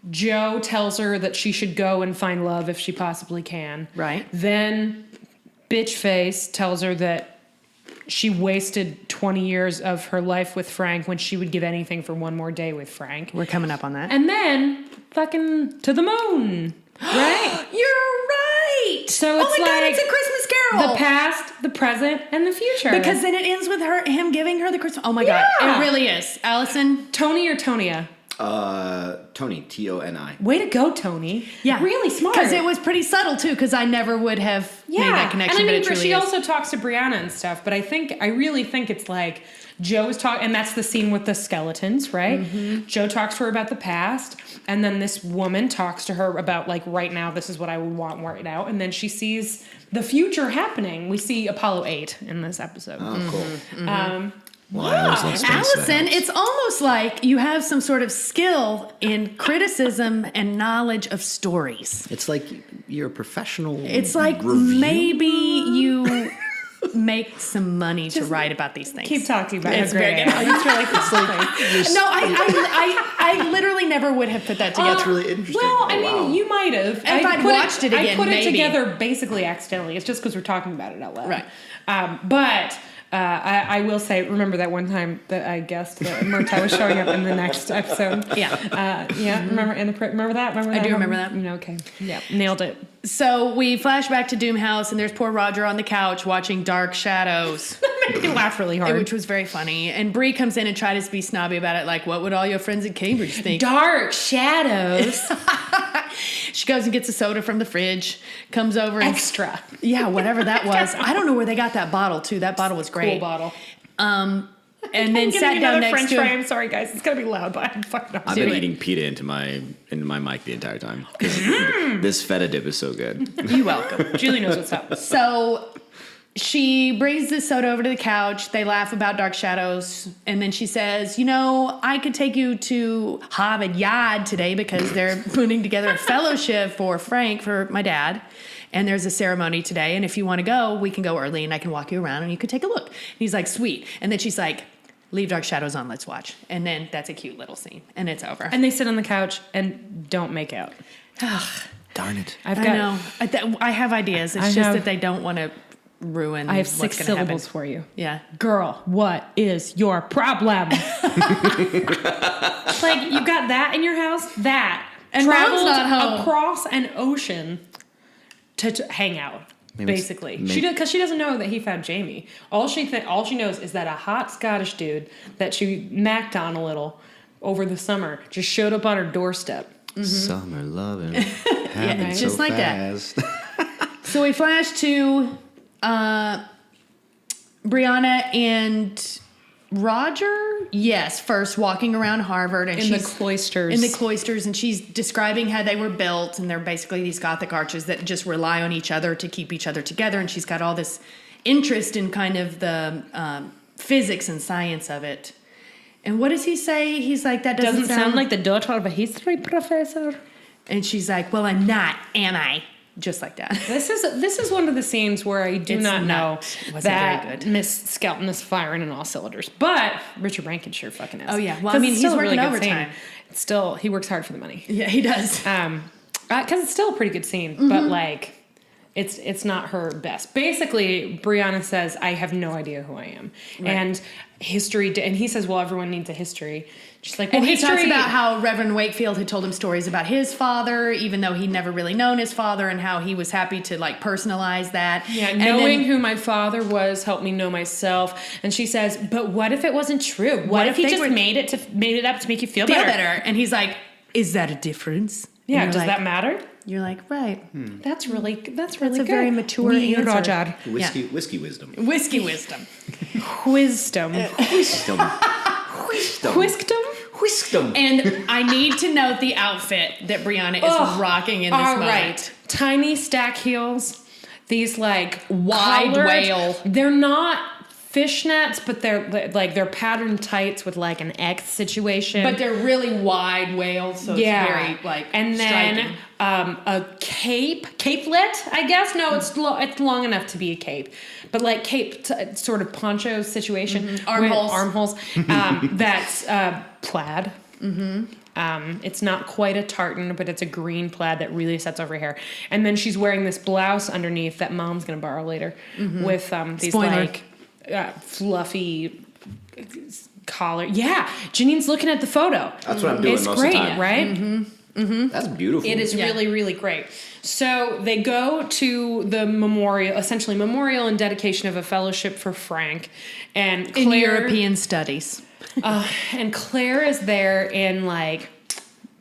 Joe tells her that she should go and find love if she possibly can. Right. Then, bitch face tells her that she wasted 20 years of her life with Frank when she would give anything for one more day with Frank. We're coming up on that. And then fucking to the moon, right? You're right. So it's oh my God, like it's a Christmas Carol. the past, the present, and the future. Because then it ends with him giving her the Christmas. Oh my God, Yeah. it really is. Allison, Tony or Tonia? Tony, Toni. Way to go, Tony. yeah, Really smart. Because it was pretty subtle too. Because I never would have made that connection. And I mean, but it she truly is. also talks to Brianna and stuff, but I really think it's like Joe's talking, and that's the scene with the skeletons, right? Mm-hmm. Joe talks to her about the past, and then this woman talks to her about like right now, this is what I would want right now, and then she sees the future happening. We see Apollo 8 in this episode. Oh, cool. Well, I always love space, Allison, that it's almost like you have some sort of skill in criticism and knowledge of stories. it's like you're a professional. It's like review. maybe you make some money to write about these things. keep talking about It's how great very I good. am. I just feel like it's like, No, I literally never would have put that together. That's really interesting. well, I Oh, mean, wow. you might have. If I'd watched it again, I put maybe. it together basically accidentally. It's just because we're talking about it out loud. Right. But I will say, remember that one time that I guessed that Murtaugh was showing up in the next episode? Yeah. Yeah. Remember remember that? Remember that? do remember that. Okay. Yeah. Nailed it. So we flash back to Doom House, and there's poor Roger on the couch watching Dark Shadows, Made me laugh really hard. which was very funny. And Bree comes in and tries to be snobby about it, like, what would all your friends in Cambridge think? Dark shadows. She goes and gets a soda from the fridge, comes over and... Extra. Yeah, whatever that was. I don't know where they got that bottle, too. That bottle was great. Cool bottle. And then sat down next French to fry. him. I'm sorry, guys. It's gonna be loud, but I'm fucking I've do been it. eating pita into my mic the entire time. 'Cause this feta dip is so good. You're welcome. Julie knows what's up. So she brings the soda over to the couch. They laugh about Dark Shadows. And then she says, I could take you to Harvard Yard today because they're putting together a fellowship for Frank, for my dad. And there's a ceremony today. And if you want to go, we can go early and I can walk you around and you could take a look. And he's like, sweet. And then she's like, leave Dark Shadows on, let's watch. And then that's a cute little scene. And it's over. And they sit on the couch and don't make out. Darn it. I know. I have ideas. It's I just have- that they don't want to ruin I have what's 6 gonna syllables happen. for you. Yeah. Girl, what is your problem? Like, you got that in your house? That. And Mom's traveled not home. across an ocean to hang out. Maybe it's- Basically, maybe- because she doesn't know that he found Jamie. All she knows is that a hot Scottish dude that she macked on a little over the summer just showed up on her doorstep. Summer loving. Happened just so like that. fast. So we flash to Brianna and Roger. Yes, first walking around Harvard and In the she's cloisters. in the cloisters, and she's describing how they were built, and they're basically these Gothic arches that just rely on each other to keep each other together. And she's got all this interest in kind of the physics and science of it. And what does he say? He's like, that doesn't sound like the daughter of a history professor. And she's like, well, I'm not, am I? just like that. This is one of the scenes where I do It's not know wasn't that very good. Miss Skelton is firing in all cylinders, but Richard Rankin sure fucking is. Oh, yeah. Well, 'Cause I mean, it's he's still a working good overtime. scene. It's still, he works hard for the money. Yeah, he does. Because it's still a pretty good scene, but like, it's not her best. Basically, Brianna says, "I have no idea who I am," and history. And he says, "Well, everyone needs a history." She's like, "Well, And he history." talks about how Reverend Wakefield had told him stories about his father, even though he'd never really known his father, and how he was happy to like personalize that. Yeah, And knowing then- who my father was helped me know myself. And she says, "But what if it wasn't true? What if if he they just were- made it up to make you feel feel better?" better. And he's like, "Is that a difference?" And Yeah, you're does like- that matter? You're like, right. That's really That's a good. very mature answer. Roger. Whiskey wisdom. Whiskey wisdom. Wisdom. Wisdom. Wisdom? Wisdom. And I need to note the outfit that Brianna is rocking in this All moment. right. Tiny stack heels. These like Wide collared- whale. They're not fishnets, but they're patterned tights with like an X situation. But they're really wide whales, so it's very like and then striking. A capelet, I guess. No, it's long enough to be a cape, but like sort of poncho situation, with Armholes. That's plaid. It's not quite a tartan, but it's a green plaid that really sets over her hair. And then she's wearing this blouse underneath that Mom's gonna borrow later, with these Spoiler. like fluffy collar. Yeah, Janine's looking at the photo. That's what I'm doing It's most great, of the time. right? That's beautiful. It is really, really great. So they go to the memorial and dedication of a fellowship for Frank, and Claire, in European studies. and Claire is there in like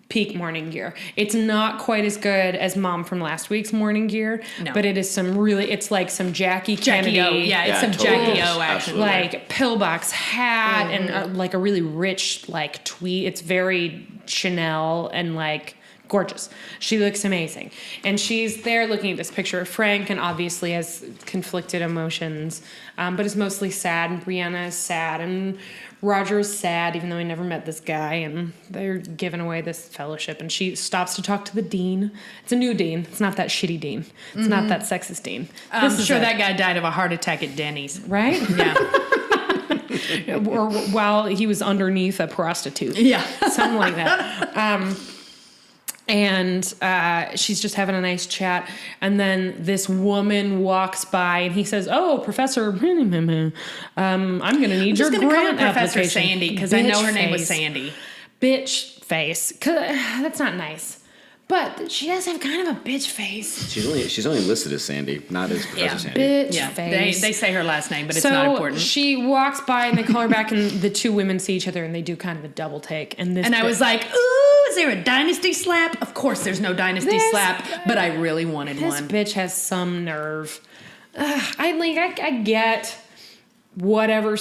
peak morning gear. It's not quite as good as Mom from last week's morning gear, No. but it is it's like some Jackie Kennedy. O. Yeah, it's Yeah, some totally. Jackie O action. Absolutely. Like pillbox hat and like a really rich like tweed. It's very Chanel and like gorgeous. She looks amazing. And she's there looking at this picture of Frank and obviously has conflicted emotions, but is mostly sad. And Brianna is sad and Roger is sad, even though he never met this guy, and they're giving away this fellowship. And she stops to talk to the dean. It's a new dean. It's not that shitty dean. It's not that sexist dean. I'm sure that guy died of a heart attack at Denny's. right? Yeah. Or while he was underneath a prostitute. Yeah. Something like that. And she's just having a nice chat. And then this woman walks by and he says, "Oh, Professor, I'm going to need I'm your just going to call her grant Professor application." Sandy because I know her name was Bitch Sandy. Bitch face. 'Cause, that's not nice. But she does have kind of a bitch face. She's only listed as Sandy, not as Professor Yeah, Sandy. Bitch Yeah, face. they say her last name, but it's So not important. she walks by and they call her back, and the two women see each other and they do kind of a double take. And And I was like, ooh, is there a dynasty slap? Of course there's no dynasty This- slap, but I really wanted this one. bitch has some nerve. I get whatever.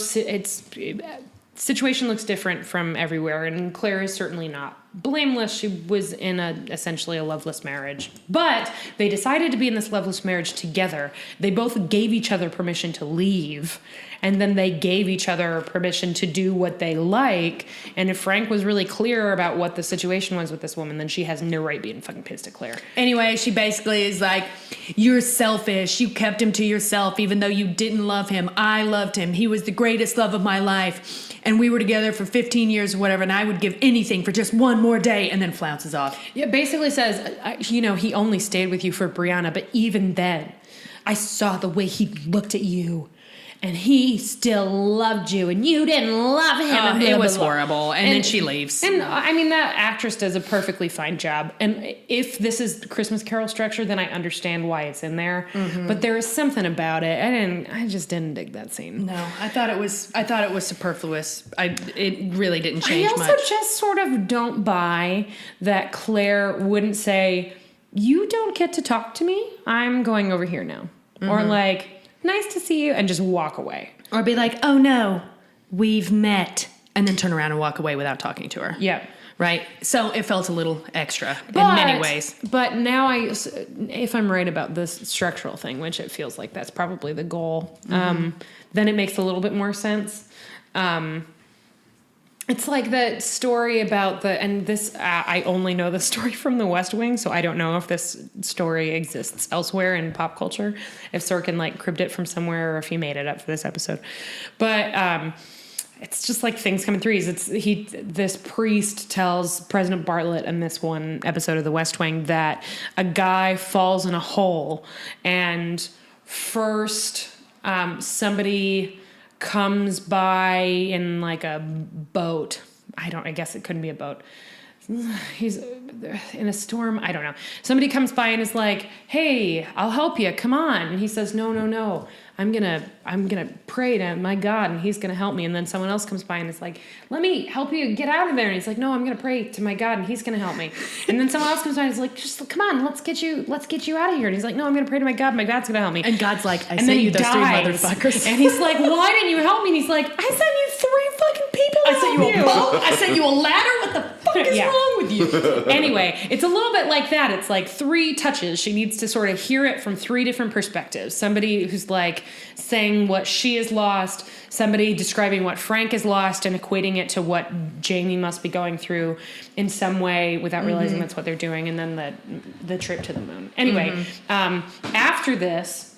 Situation looks different from everywhere, and Claire is certainly not blameless. She was in essentially a loveless marriage, but they decided to be in this loveless marriage together. They both gave each other permission to leave, and then they gave each other permission to do what they like. And if Frank was really clear about what the situation was with this woman, then she has no right being fucking pissed at Claire. Anyway, she basically is like, you're selfish. You kept him to yourself, even though you didn't love him. I loved him. He was the greatest love of my life. And we were together for 15 years or whatever, and I would give anything for just one more day, and then flounces off. Yeah, basically says, he only stayed with you for Brianna, but even then, I saw the way he looked at you, and he still loved you, and you didn't love him. And blah, It was blah, blah. horrible. And then she leaves. And I mean, that actress does a perfectly fine job. And if this is Christmas Carol structure, then I understand why it's in there. Mm-hmm. But there is something about it. I just didn't dig that scene. No, I thought it was superfluous. It really didn't change I also much. just sort of don't buy that Claire wouldn't say, "You don't get to talk to me. I'm going over here now." Or like, "Nice to see you," and just walk away. Or be like, oh no, we've met. And then turn around and walk away without talking to her. Yeah. Right? So it felt a little extra in many ways. But now if I'm right about this structural thing, which it feels like that's probably the goal, then it makes a little bit more sense. It's like the story about I only know the story from the West Wing, so I don't know if this story exists elsewhere in pop culture, if Sorkin like cribbed it from somewhere or if he made it up for this episode. But it's just like things come in threes. This priest tells President Bartlett in this one episode of the West Wing that a guy falls in a hole, and first somebody comes by in like a boat. I guess it couldn't be a boat. He's in a storm. I don't know. Somebody comes by and is like, "Hey, I'll help you. Come on." And he says, "No. I'm gonna pray to my God and he's gonna help me." And then someone else comes by and is like, "Let me help you get out of there." And he's like, "No, I'm gonna pray to my God and he's gonna help me." And then someone else comes by and is like, "Just come on, let's get you out of here." And he's like, "No, I'm gonna pray to my God. My God's gonna help me." And God's like, "I and sent you those three motherfuckers." And he's like, "Why didn't you help me?" And he's like, "I sent you 3 fucking people. I sent you a boat. I sent you a ladder. What the fuck is wrong with you? Anyway, it's a little bit like that. It's like 3 touches. She needs to sort of hear it from 3 different perspectives. Somebody who's like saying what she has lost, somebody describing what Frank has lost and equating it to what Jamie must be going through in some way without realizing that's what they're doing, and then the trip to the moon. Anyway, after this,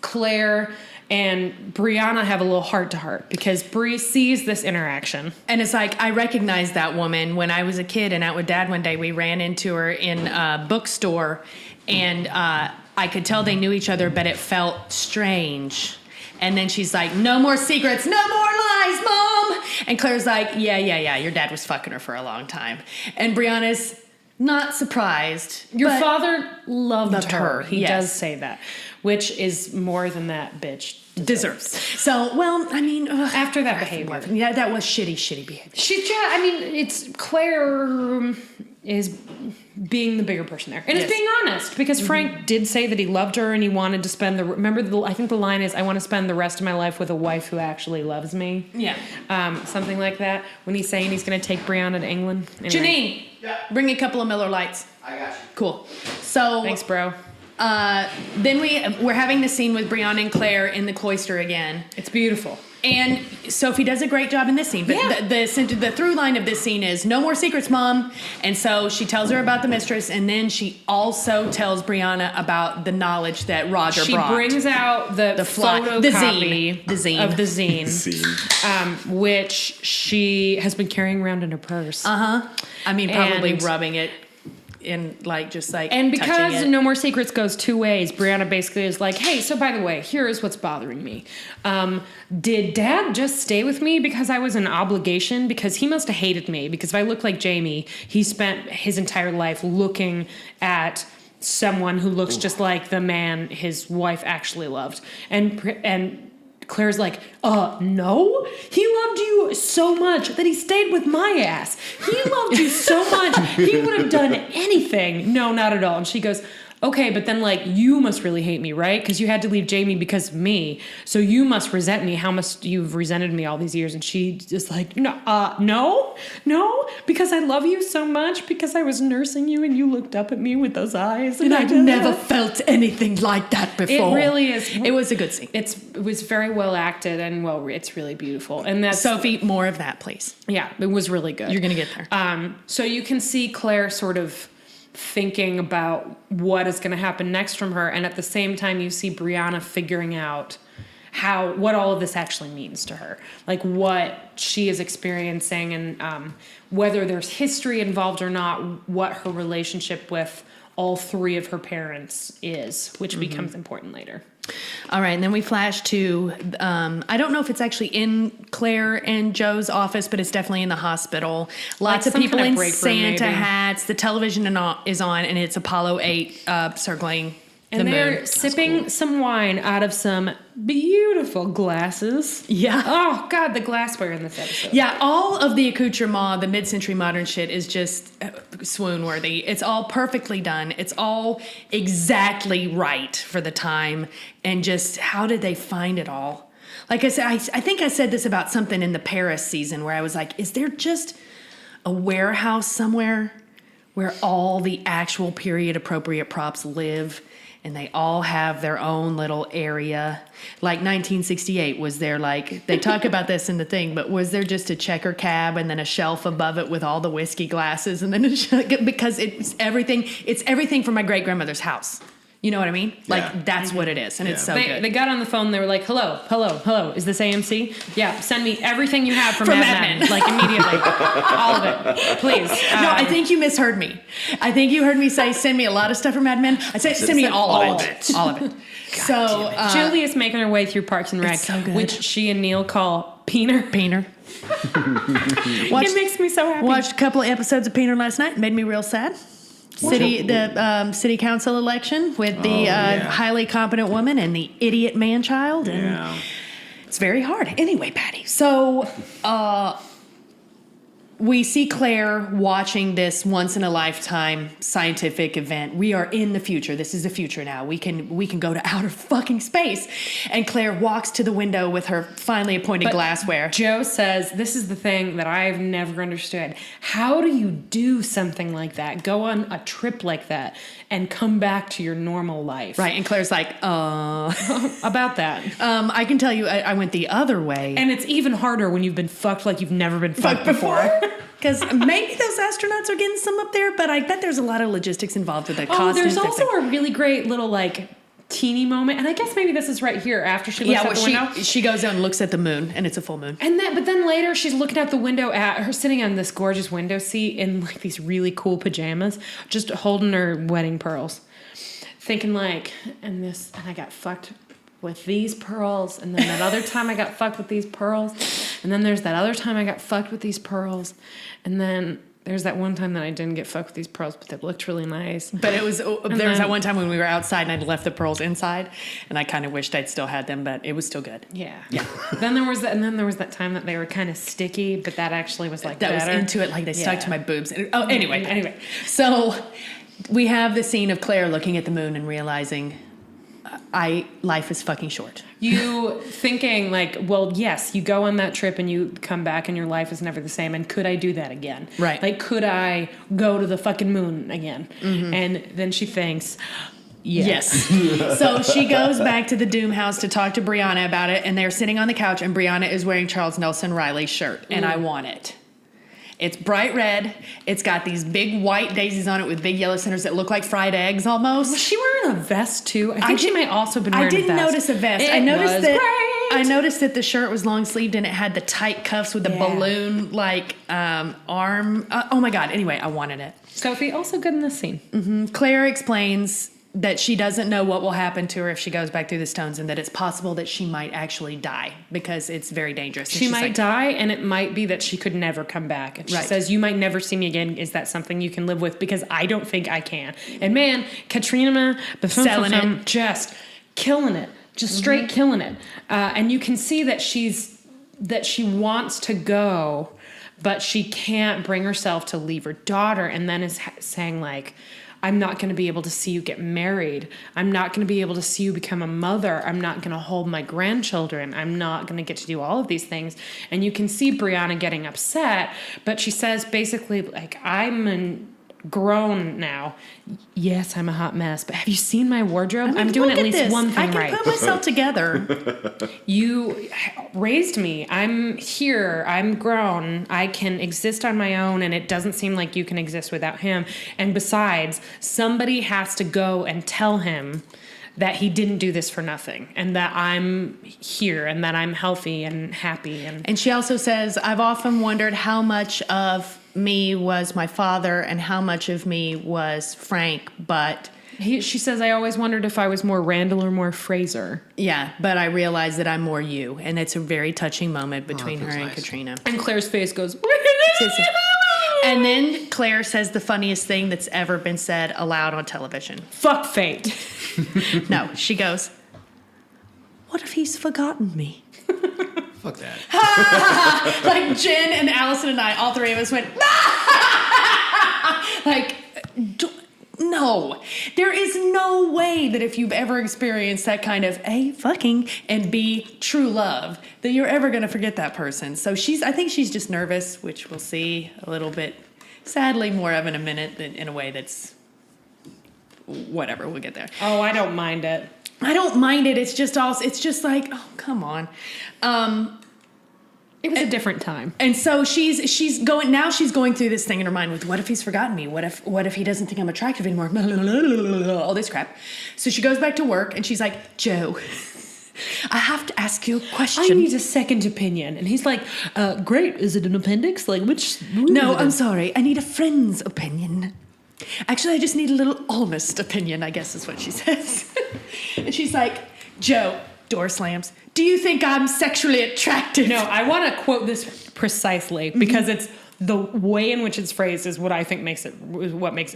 Claire and Brianna have a little heart-to-heart because Bree sees this interaction. And it's like, I recognize that woman. When I was a kid and out with Dad one day, we ran into her in a bookstore, and I could tell they knew each other, but it felt strange. And then she's like, "No more secrets, no more lies, Mom." And Claire's like, yeah, your dad was fucking her for a long time. And Brianna's not surprised. Your father loved her. He yes. does say that, which is more than that bitch deserves. So, well, I mean, after that behavior. Yeah, that was shitty behavior. It's Claire is being the bigger person there. And it's being honest, because Frank did say that he loved her and he wanted to spend I think the line is, "I want to spend the rest of my life with a wife who actually loves me." Yeah. Something like that. When he's saying he's going to take Brianna to England. Anyway. Janine, bring a couple of Miller Lights. I got you. Cool. So Thanks, bro. then we're having the scene with Brianna and Claire in the cloister again. It's beautiful. And Sophie does a great job in this scene. But the through line of this scene is, "No more secrets, Mom." And so she tells her about the mistress, and then she also tells Brianna about the knowledge that Roger brought. She brings out the photocopy the zine of the zine, which she has been carrying around in her purse. I mean, probably rubbing it in, like, just like, and touching because it. No More Secrets goes 2 ways, Brianna basically is like, "Hey, so by the way, here is what's bothering me. Did Dad just stay with me because I was an obligation? Because he must have hated me. Because if I look like Jamie, he spent his entire life looking at someone who looks just like the man his wife actually loved." And Claire's like, "No, he loved you so much that he stayed with my ass. He loved you so much, he would have done anything." "No, not at all." And she goes, "Okay, but then, like, you must really hate me, right? Because you had to leave Jamie because of me. So you must resent me. How must you've resented me all these years?" And she just like, no, because I love you so much, because I was nursing you and you looked up at me with those eyes. And I've never felt anything like that before. It really is. It was a good scene. It was very well acted, and it's really beautiful. And that's Sophie, more of that, please. Yeah, it was really good. You're going to get there. So you can see Claire sort of thinking about what is going to happen next from her, and at the same time you see Brianna figuring out what all of this actually means to her, like what she is experiencing, and whether there's history involved or not, what her relationship with all 3 of her parents is, which becomes important later. All right, and then we flash to, I don't know if it's actually in Claire and Joe's office, but it's definitely in the hospital. Lots of people in Santa hats. The television is on, and it's Apollo 8 circling the moon. And they're sipping some wine out of some beautiful glasses. Yeah. Oh, God, the glassware in this episode. Yeah, all of the accoutrement, the mid-century modern shit is just swoon-worthy. It's all perfectly done. It's all exactly right for the time. And just, how did they find it all? Like I said, I think I said this about something in the Paris season where I was like, is there just a warehouse somewhere where all the actual period-appropriate props live? and they all have their own little area. Like 1968, was there like, they talk about this in the thing, but was there just a checker cab and then a shelf above it with all the whiskey glasses and then because it's everything from my great grandmother's house. You know what I mean? Like, that's what it is, and it's so good. They got on the phone, they were like, hello, is this AMC? Yeah, send me everything you have from Mad Men. Like, immediately. All of it, please. No, I think you misheard me. I think you heard me say, send me a lot of stuff from Mad Men. I said, send me all of it. All of it. So, Julie is making her way through Parks and Rec, so good. which she and Neil call Peener. It makes me so happy. Watched a couple of episodes of Peener last night. Made me real sad. City council election with the highly competent woman and the idiot man-child. And it's very hard. Anyway, Patty. So we see Claire watching this once-in-a-lifetime scientific event. We are in the future. This is the future now. We can go to outer fucking space. And Claire walks to the window with her finely appointed glassware. Joe says, this is the thing that I've never understood. How do you do something like that? Go on a trip like that and come back to your normal life? Right, and Claire's like, About that. I can tell you, I went the other way. And it's even harder when you've been fucked like you've never been fucked before. Because maybe those astronauts are getting some up there, but I bet there's a lot of logistics involved with the costumes. There's also a really great little, like, teeny moment, and I guess maybe this is right here after she looks out the window. She goes out and looks at the moon, and it's a full moon. But then later she's looking out the window at her, sitting on this gorgeous window seat in like these really cool pajamas, just holding her wedding pearls, thinking like, and I got fucked with these pearls, and then that other time I got fucked with these pearls, and then there's that other time I got fucked with these pearls, and then there's that one time that I didn't get fucked with these pearls, but they looked really nice. But there was that one time when we were outside and I'd left the pearls inside, and I kind of wished I'd still had them, but it was still good. Yeah. Then there was that time that they were kind of sticky, but that actually was like that better. was into it, like they stuck to my boobs. Anyway. So we have the scene of Claire looking at the moon and realizing, life is fucking short. You thinking like, well, yes, you go on that trip and you come back and your life is never the same. And could I do that again? Right. Like, could I go to the fucking moon again? Mm-hmm. And then she thinks, yes. So she goes back to the Doom house to talk to Brianna about it. And they're sitting on the couch and Brianna is wearing Charles Nelson Riley's shirt. And I want it. It's bright red. It's got these big white daisies on it with big yellow centers that look like fried eggs almost. Was she wearing a vest too? I think she might also been wearing a vest. I didn't notice a vest. I noticed that the shirt was long sleeved and it had the tight cuffs with the balloon like arm. Oh my God. Anyway, I wanted it. Sophie, also good in this scene. Mm-hmm. Claire explains that she doesn't know what will happen to her if she goes back through the stones and that it's possible that she might actually die because it's very dangerous. She might die, and it might be that she could never come back. And she says, you might never see me again. Is that something you can live with? Because I don't think I can. And man, Katrina, selling it. Just killing it. Just straight killing it. And you can see that she wants to go, but she can't bring herself to leave her daughter, and then is saying like, I'm not going to be able to see you get married. I'm not going to be able to see you become a mother. I'm not going to hold my grandchildren. I'm not going to get to do all of these things. And you can see Brianna getting upset, but she says basically like, I'm grown now. Yes, I'm a hot mess, but have you seen my wardrobe? I'm doing at least one thing right. I can put myself together. You raised me. I'm here. I'm grown. I can exist on my own, and it doesn't seem like you can exist without him. And besides, somebody has to go and tell him that he didn't do this for nothing, and that I'm here, and that I'm healthy and happy. And she also says, I've often wondered how much of me was my father and how much of me was Frank, but she says, I always wondered if I was more Randall or more Fraser. Yeah, but I realized that I'm more you, and it's a very touching moment between her and Katrina. And Claire's face goes, and then Claire says the funniest thing that's ever been said aloud on television. Fuck fate. No, she goes, what if he's forgotten me? Fuck that. Like Jen and Allison and I, all three of us went, like, no. There is no way that if you've ever experienced that kind of A, fucking, and B, true love, that you're ever going to forget that person. So I think she's just nervous, which we'll see a little bit, sadly, more of in a minute, in a way that's whatever. We'll get there. Oh, I don't mind it. I don't mind it. It's just like, oh, come on. It was a different time. And so she's going through this thing in her mind with, what if he's forgotten me? What if he doesn't think I'm attractive anymore? All this crap. So she goes back to work and she's like, Joe, I have to ask you a question. I need a second opinion. And he's like, great. Is it an appendix? Like, which? No, I'm sorry. I need a friend's opinion. Actually, I just need a little honest opinion, I guess is what she says. And she's like, Joe, door slams, do you think I'm sexually attractive? No, I want to quote this precisely because it's the way in which it's phrased is what I think makes it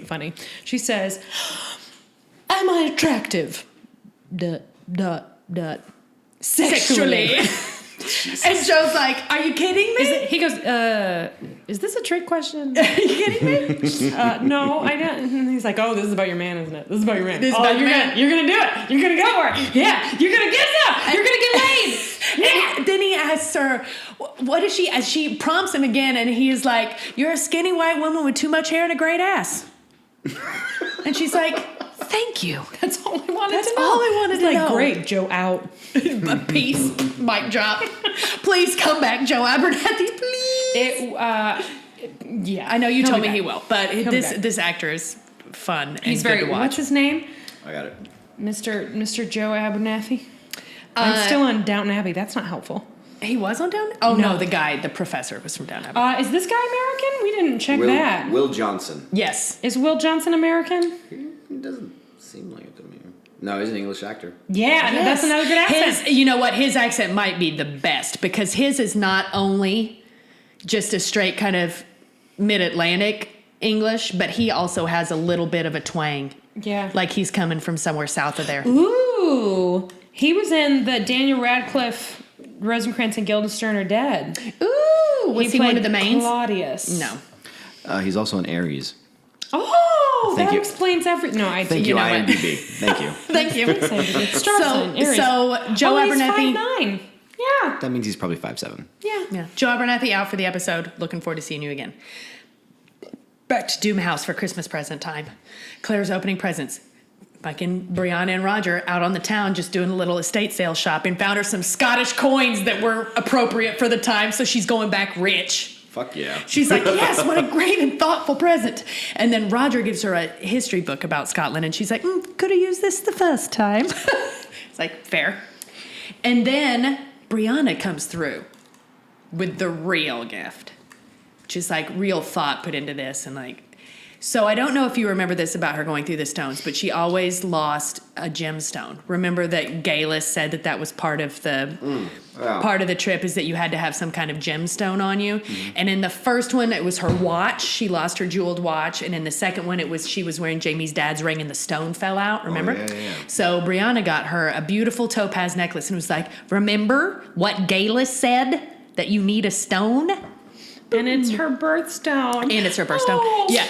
funny. She says, am I attractive? Sexually. And Joe's like, are you kidding me? He goes, is this a trick question? Are you kidding me? No, I don't. And he's like, oh, this is about your man, isn't it? This is about your man. This is about your man. You're going to do it. You're going to go for it. Yeah, you're going to get some. You're going to get laid. And then he asks her, what is she, as she prompts him again, and he's like, you're a skinny white woman with too much hair and a great ass. And she's like, thank you. That's all I wanted That's to know. all I wanted to know. Great, Joe out. A piece. Mic drop. Please come back, Joe Abernathy, please. Yeah. I know you He'll told be me he back. will, but He'll be back. this actor is fun and He's good very, to watch. what's his name? I got it. Mr. Joe Abernathy? I'm still on Downton Abbey. That's not helpful. He was on Downton? Oh, no, the professor was from Downton Abbey. Is this guy American? We didn't check that. Will Johnson. Yes. Is Will Johnson American? He doesn't seem like it to me. No, he's an English actor. Yeah, that's another good accent. You know what? His accent might be the best because his is not only just a straight kind of mid-Atlantic English, but he also has a little bit of a twang. Yeah. Like he's coming from somewhere south of there. Ooh. He was in the Daniel Radcliffe, Rosencrantz and Guildenstern Are Dead. Ooh. Was he one of the mains? Claudius. No. He's also in Aries. Oh, Thank that you. explains everything. No, I Thank you, know what? IMDb. Thank you. Thank you. Star sign, Aries. So Joe Abernathy. He's 5'9". Yeah. That means he's probably 5'7". Yeah. Joe Abernathy out for the episode. Looking forward to seeing you again. Back to Doom House for Christmas present time. Claire's opening presents. Fucking Brianna and Roger out on the town just doing a little estate sale shopping. Found her some Scottish coins that were appropriate for the time, so she's going back rich. Fuck yeah. She's like, yes, what a great and thoughtful present. And then Roger gives her a history book about Scotland, and she's like, could have used this the first time. It's like, fair. And then Brianna comes through with the real gift, which is like real thought put into this. And like, so I don't know if you remember this about her going through the stones, but she always lost a gemstone. Remember that Galus said that was part of the part of the trip is that you had to have some kind of gemstone on you. Mm-hmm. And in the first one, it was her watch. She lost her jeweled watch. And in the second one, it was she was wearing Jamie's dad's ring and the stone fell out. Remember? Oh, yeah. So Brianna got her a beautiful topaz necklace and was like, remember what Galus said? That you need a stone? And it's her birthstone. And it's her birthstone. Oh. Yeah.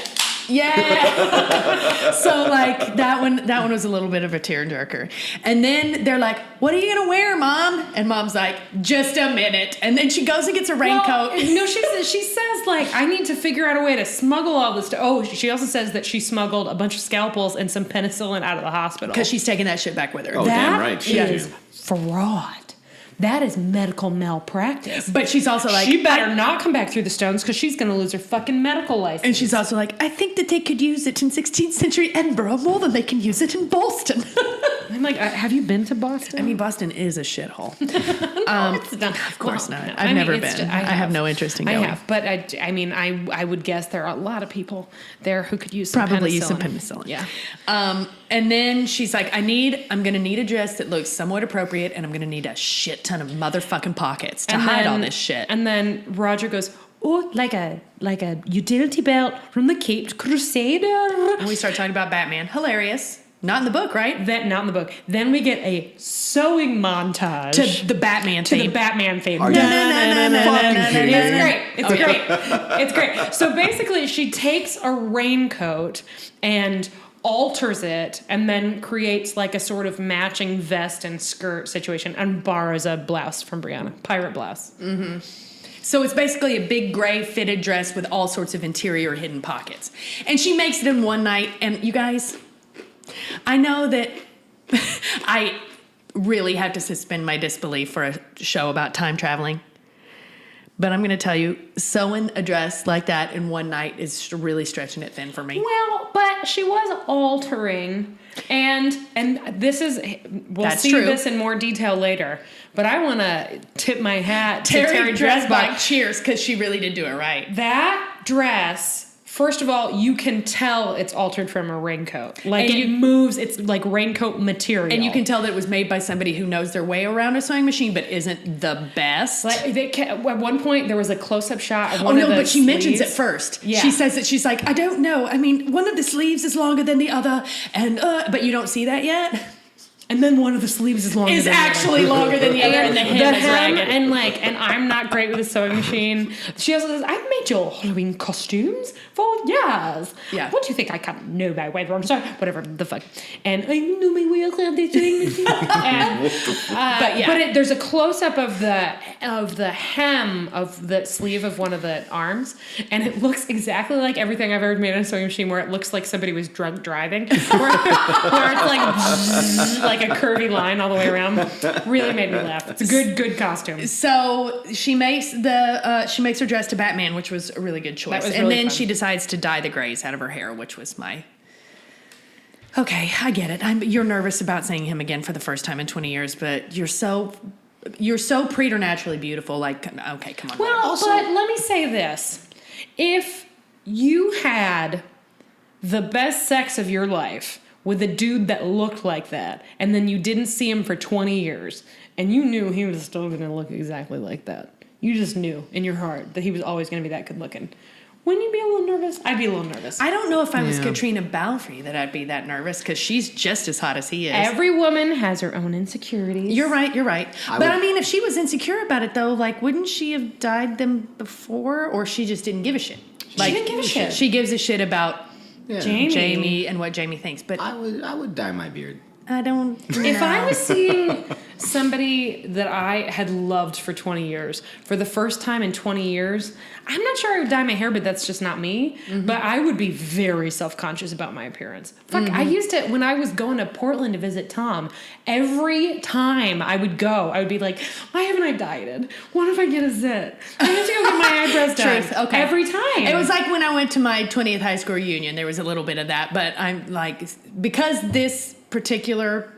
Yeah. So like that one was a little bit of a tearjerker. And then they're like, what are you gonna wear, Mom? And Mom's like, just a minute. And then she goes and gets a raincoat. Well, no, she says like, I need to figure out a way to smuggle all this stuff. Oh, she also says that she smuggled a bunch of scalpels and some penicillin out of the hospital. Because she's taking that shit back with her. Oh, damn right. She is do. fraud. That is medical malpractice. But she's also like, she better not come back through the stones because she's going to lose her fucking medical license. and she's also like, I think that they could use it in 16th century Edinburgh more than they can use it in Boston. I'm like, have you been to Boston? I mean, Boston is a shithole. It's not. Of course Well, not. I've never been. I have no interest in going. I have, but I mean, I would guess there are a lot of people there who could use some Probably penicillin. use some penicillin. Yeah. And then she's like, I'm going to need a dress that looks somewhat appropriate, and I'm going to need a shit ton of motherfucking pockets to hide all this shit. And then Roger goes, oh, like a utility belt from the Caped Crusader. And we start talking about Batman. Hilarious. Not in the book, right? That not in the book. Then we get a sewing montage To the Batman to theme. the Batman theme. Are you fucking kidding me? It's great. It's great. It's great. So basically, she takes a raincoat and alters it and then creates like a sort of matching vest and skirt situation and borrows a blouse from Brianna. Pirate blouse. Mm-hmm. So it's basically a big gray fitted dress with all sorts of interior hidden pockets. And she makes it in one night. And you guys, I know that I really have to suspend my disbelief for a show about time traveling. But I'm going to tell you, sewing a dress like that in one night is really stretching it thin for me. Well, but she was altering, and this is, we'll That's see true. this in more detail later, but I want to tip my hat to Terry Dressbach. Dressbach, cheers, because she really did do it right. That dress, first of all, you can tell it's altered from a raincoat. Like, And it moves, it's like raincoat material. And you can tell that it was made by somebody who knows their way around a sewing machine, but isn't the best. Like, at one point, there was a close-up shot of one of the but she mentions it sleeves. first. Yeah. She says that she's like, I don't know. I mean, one of the sleeves is longer than the other, and but you don't see that yet. And then one of the sleeves is longer Is than the other. actually longer than the other, and the hem is ragged. and I'm not great with a sewing machine. She also says, I've made your Halloween costumes for years. Yeah. What do you think I can't know my way around? Whatever the fuck. And I know my way around the sewing machine. And, But yeah. but there's a close up of the hem of the sleeve of one of the arms, and it looks exactly like everything I've ever made on a sewing machine, where it looks like somebody was drunk driving, where it's like a curvy line all the way around. Really made me laugh. It's a good costume. So she makes her dress to Batman, which was a really good choice. That was and really then fun. she decides to dye the grays out of her hair, which was my. Okay, I get it. You're nervous about seeing him again for the first time in 20 years, but you're so preternaturally beautiful. Like, okay, come on. Well, but let me say this. If you had the best sex of your life with a dude that looked like that, and then you didn't see him for 20 years, and you knew he was still going to look exactly like that. You just knew in your heart that he was always going to be that good looking. Wouldn't you be a little nervous? I'd be a little nervous. I don't know if I was Katrina Balfe that I'd be that nervous, because she's just as hot as he is. Every woman has her own insecurities. You're right. I mean, if she was insecure about it, though, like, wouldn't she have dyed them before, or she just didn't give a shit? Like, didn't give a shit. She gives a shit about Jamie. Jamie and what Jamie thinks, but I would dye my beard. I don't. If know. I was seeing somebody that I had loved for 20 years, for the first time in 20 years, I'm not sure I would dye my hair, but that's just not me. Mm-hmm. But I would be very self-conscious about my appearance. Fuck, I used to, when I was going to Portland to visit Tom, every time I would go, I would be like, why haven't I dieted? What if I get a zit? I have to go get my eyebrows done. Truth. Okay. Every time. It was like when I went to my 20th high school reunion, there was a little bit of that, but I'm like, because this particular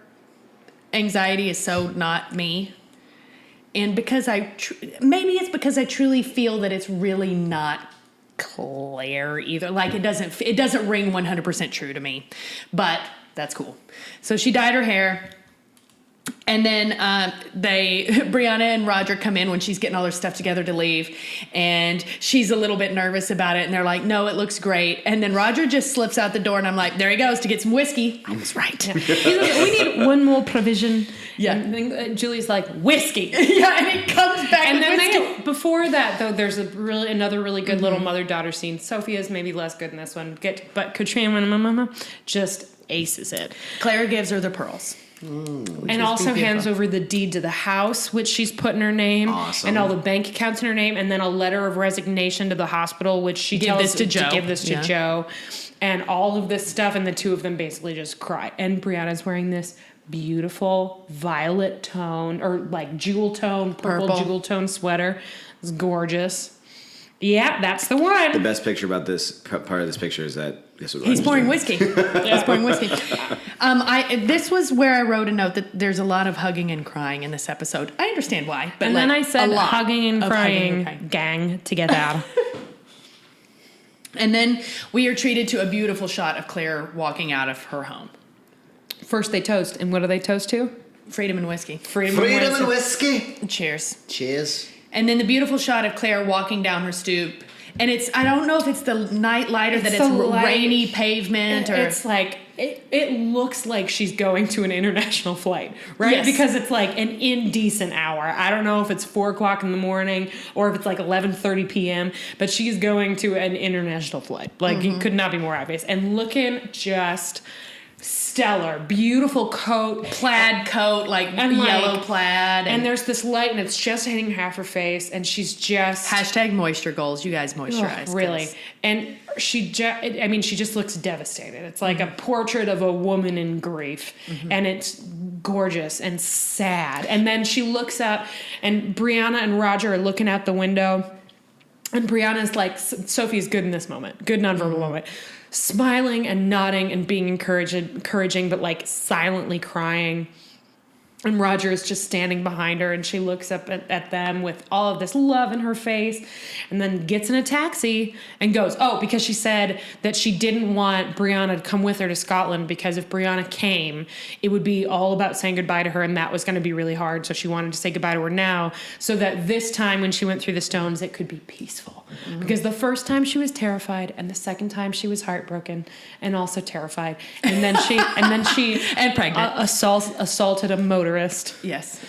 anxiety is so not me, and because maybe it's because I truly feel that it's really not Claire either. Like, it doesn't ring 100% true to me, but that's cool. So she dyed her hair. And then Brianna and Roger come in when she's getting all her stuff together to leave, and she's a little bit nervous about it, and they're like, no, it looks great. And then Roger just slips out the door, and I'm like, there he goes to get some whiskey. I was right. He's like, we need one more provision. Yeah. And then Julie's like, whiskey. Yeah, and it comes back And with then whiskey. before that, though, there's another really good little mother-daughter scene. Sophia's maybe less good in this one, but Katrina just aces it. Claire gives her the pearls. And also hands over the deed to the house, which she's put in her name, Awesome. and all the bank accounts in her name, and then a letter of resignation to the hospital, which she Give tells this to Joe. give this to Yeah. Joe, and all of this stuff, and the two of them basically just cry. And Brianna's wearing this beautiful violet tone, or like jewel tone, purple jewel tone sweater. It's gorgeous. Yeah, that's the one. The best picture about this part of this picture is that He's pouring whiskey. He's pouring whiskey. This was where I wrote a note that there's a lot of hugging and crying in this episode. I understand why, but And then I said a lot hugging and of crying, gang together. And then we are treated to a beautiful shot of Claire walking out of her home. First they toast, and what do they toast to? Freedom and whiskey. Freedom and whiskey. Cheers. Cheers. And then the beautiful shot of Claire walking down her stoop. And I don't know if it's the night light or that it's the light. rainy pavement or. It's like, it looks like she's going to an international flight, right? Yes. Because it's like an indecent hour. I don't know if it's 4 o'clock in the morning or if it's like 11:30 p.m., but she's going to an international flight. Like, it could not be more obvious. And looking just stellar, beautiful coat, Plaid coat, like And, yellow like, plaid. and there's this light, and it's just hitting half her face, and she's just hashtag moisture goals. You guys moisturize. really. 'cause- And she just looks devastated. It's like a portrait of a woman in grief, and it's gorgeous and sad. And then she looks up, and Brianna and Roger are looking out the window, and Brianna's like, Sophie's good in this moment, good nonverbal moment, smiling and nodding and being encouraging, but like silently crying. And Roger is just standing behind her, and she looks up at them with all of this love in her face, and then gets in a taxi and goes, because she said that she didn't want Brianna to come with her to Scotland, because if Brianna came, it would be all about saying goodbye to her, and that was going to be really hard. So she wanted to say goodbye to her now, so that this time when she went through the stones, it could be peaceful. Because the first time she was terrified, and the second time she was heartbroken and also terrified, and then she And pregnant. assaulted a motorist. Yes.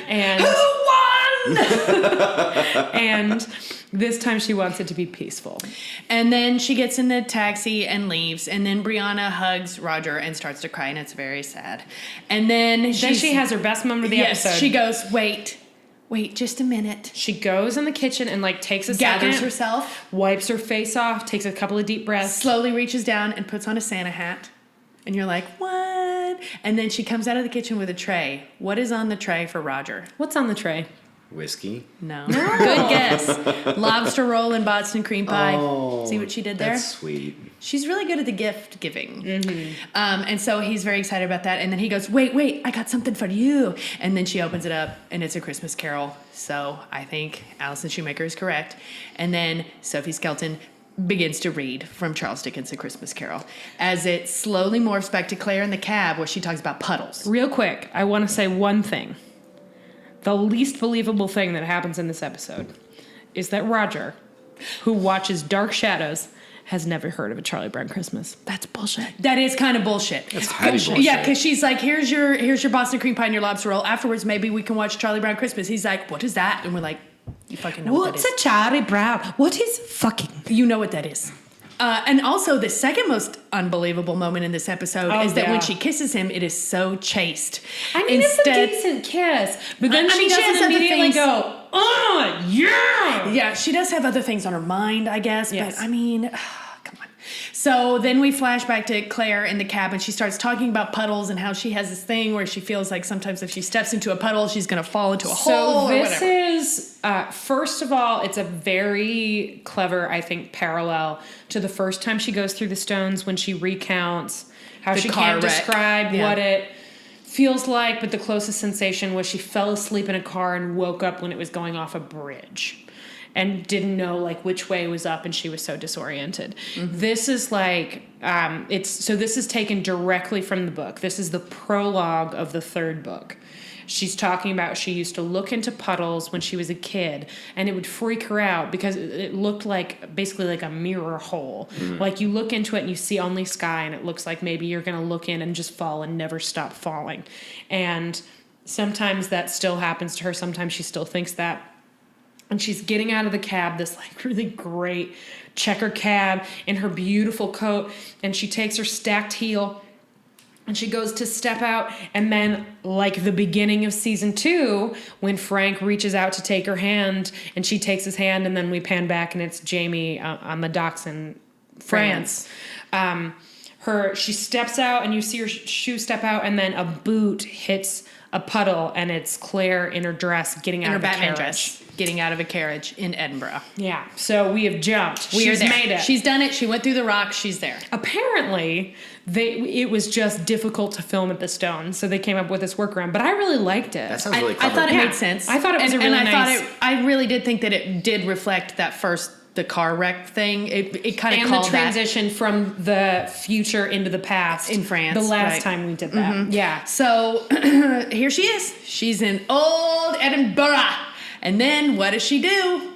And Who won? and this time she wants it to be peaceful. And then she gets in the taxi and leaves. And then Brianna hugs Roger and starts to cry, and it's very sad. And then She has her best moment of the episode. She goes, wait, just a minute. She goes in the kitchen and like takes a Gathers second, herself, wipes her face off, takes a couple of deep breaths. slowly reaches down and puts on a Santa hat. And you're like, what? And then she comes out of the kitchen with a tray. What is on the tray for Roger? What's on the tray? Whiskey. No. Good guess. Lobster roll and Boston cream pie. Oh, See what she did there? That's sweet. She's really good at the gift giving. And so he's very excited about that. And then he goes, wait, I got something for you. And then she opens it up, and it's A Christmas Carol. So I think Allison Shoemaker is correct. And then Sophie Skelton begins to read from Charles Dickens' A Christmas Carol as it slowly morphs back to Claire in the cab, where she talks about puddles. Real quick, I want to say one thing. The least believable thing that happens in this episode is that Roger, who watches Dark Shadows, has never heard of A Charlie Brown Christmas. That's bullshit. That is kind of bullshit. That's highly bullshit. Yeah, because she's like, here's your Boston cream pie and your lobster roll. Afterwards, maybe we can watch Charlie Brown Christmas. He's like, what is that? And we're like, you fucking know what that is. Charlie Brown? What is fucking? You know what that is. And also, the second most unbelievable moment in this episode is that when she kisses him, it is so chaste. I mean, it's a decent kiss, but then she has doesn't other immediately things. go, oh, yeah! Yeah, she does have other things on her mind, I guess. Yes. But I mean, come on. So then we flash back to Claire in the cab, and she starts talking about puddles and how she has this thing where she feels like sometimes if she steps into a puddle, she's going to fall into a hole or this whatever. is, first of all, it's a very clever, I think, parallel to the first time she goes through the stones when she recounts how The she car can't wreck. describe Yeah. what it feels like, but the closest sensation was she fell asleep in a car and woke up when it was going off a bridge and didn't know like which way was up, and she was so disoriented. This is like this is taken directly from the book. This is the prologue of the third book. She's talking about she used to look into puddles when she was a kid, and it would freak her out because it looked like basically like a mirror hole. Like you look into it and you see only sky, and it looks like maybe you're going to look in and just fall and never stop falling. And sometimes that still happens to her. Sometimes she still thinks that. And she's getting out of the cab, this like really great checker cab in her beautiful coat, and she takes her stacked heel and she goes to step out, and then like the beginning of season 2, when Frank reaches out to take her hand and she takes his hand, and then we pan back and it's Jamie on the docks in France. She steps out and you see her shoe step out, and then a boot hits a puddle, and it's Claire in her dress getting out of a Batman carriage. dress, getting out of a carriage in Edinburgh. Yeah, so we have jumped. We She's are there. made it. She's done it. She went through the rocks. She's there. Apparently, it was just difficult to film at the Stone, so they came up with this workaround. But I really liked it. That sounds really I clever. thought it Yeah. made sense. I thought it was and, a really and I nice- thought I really did think that it did reflect that the car wreck thing. It kind of and called the transition from the future into the past In France, The last right. time we did that, yeah. that. So here she is. She's in old Edinburgh. And then what does she do?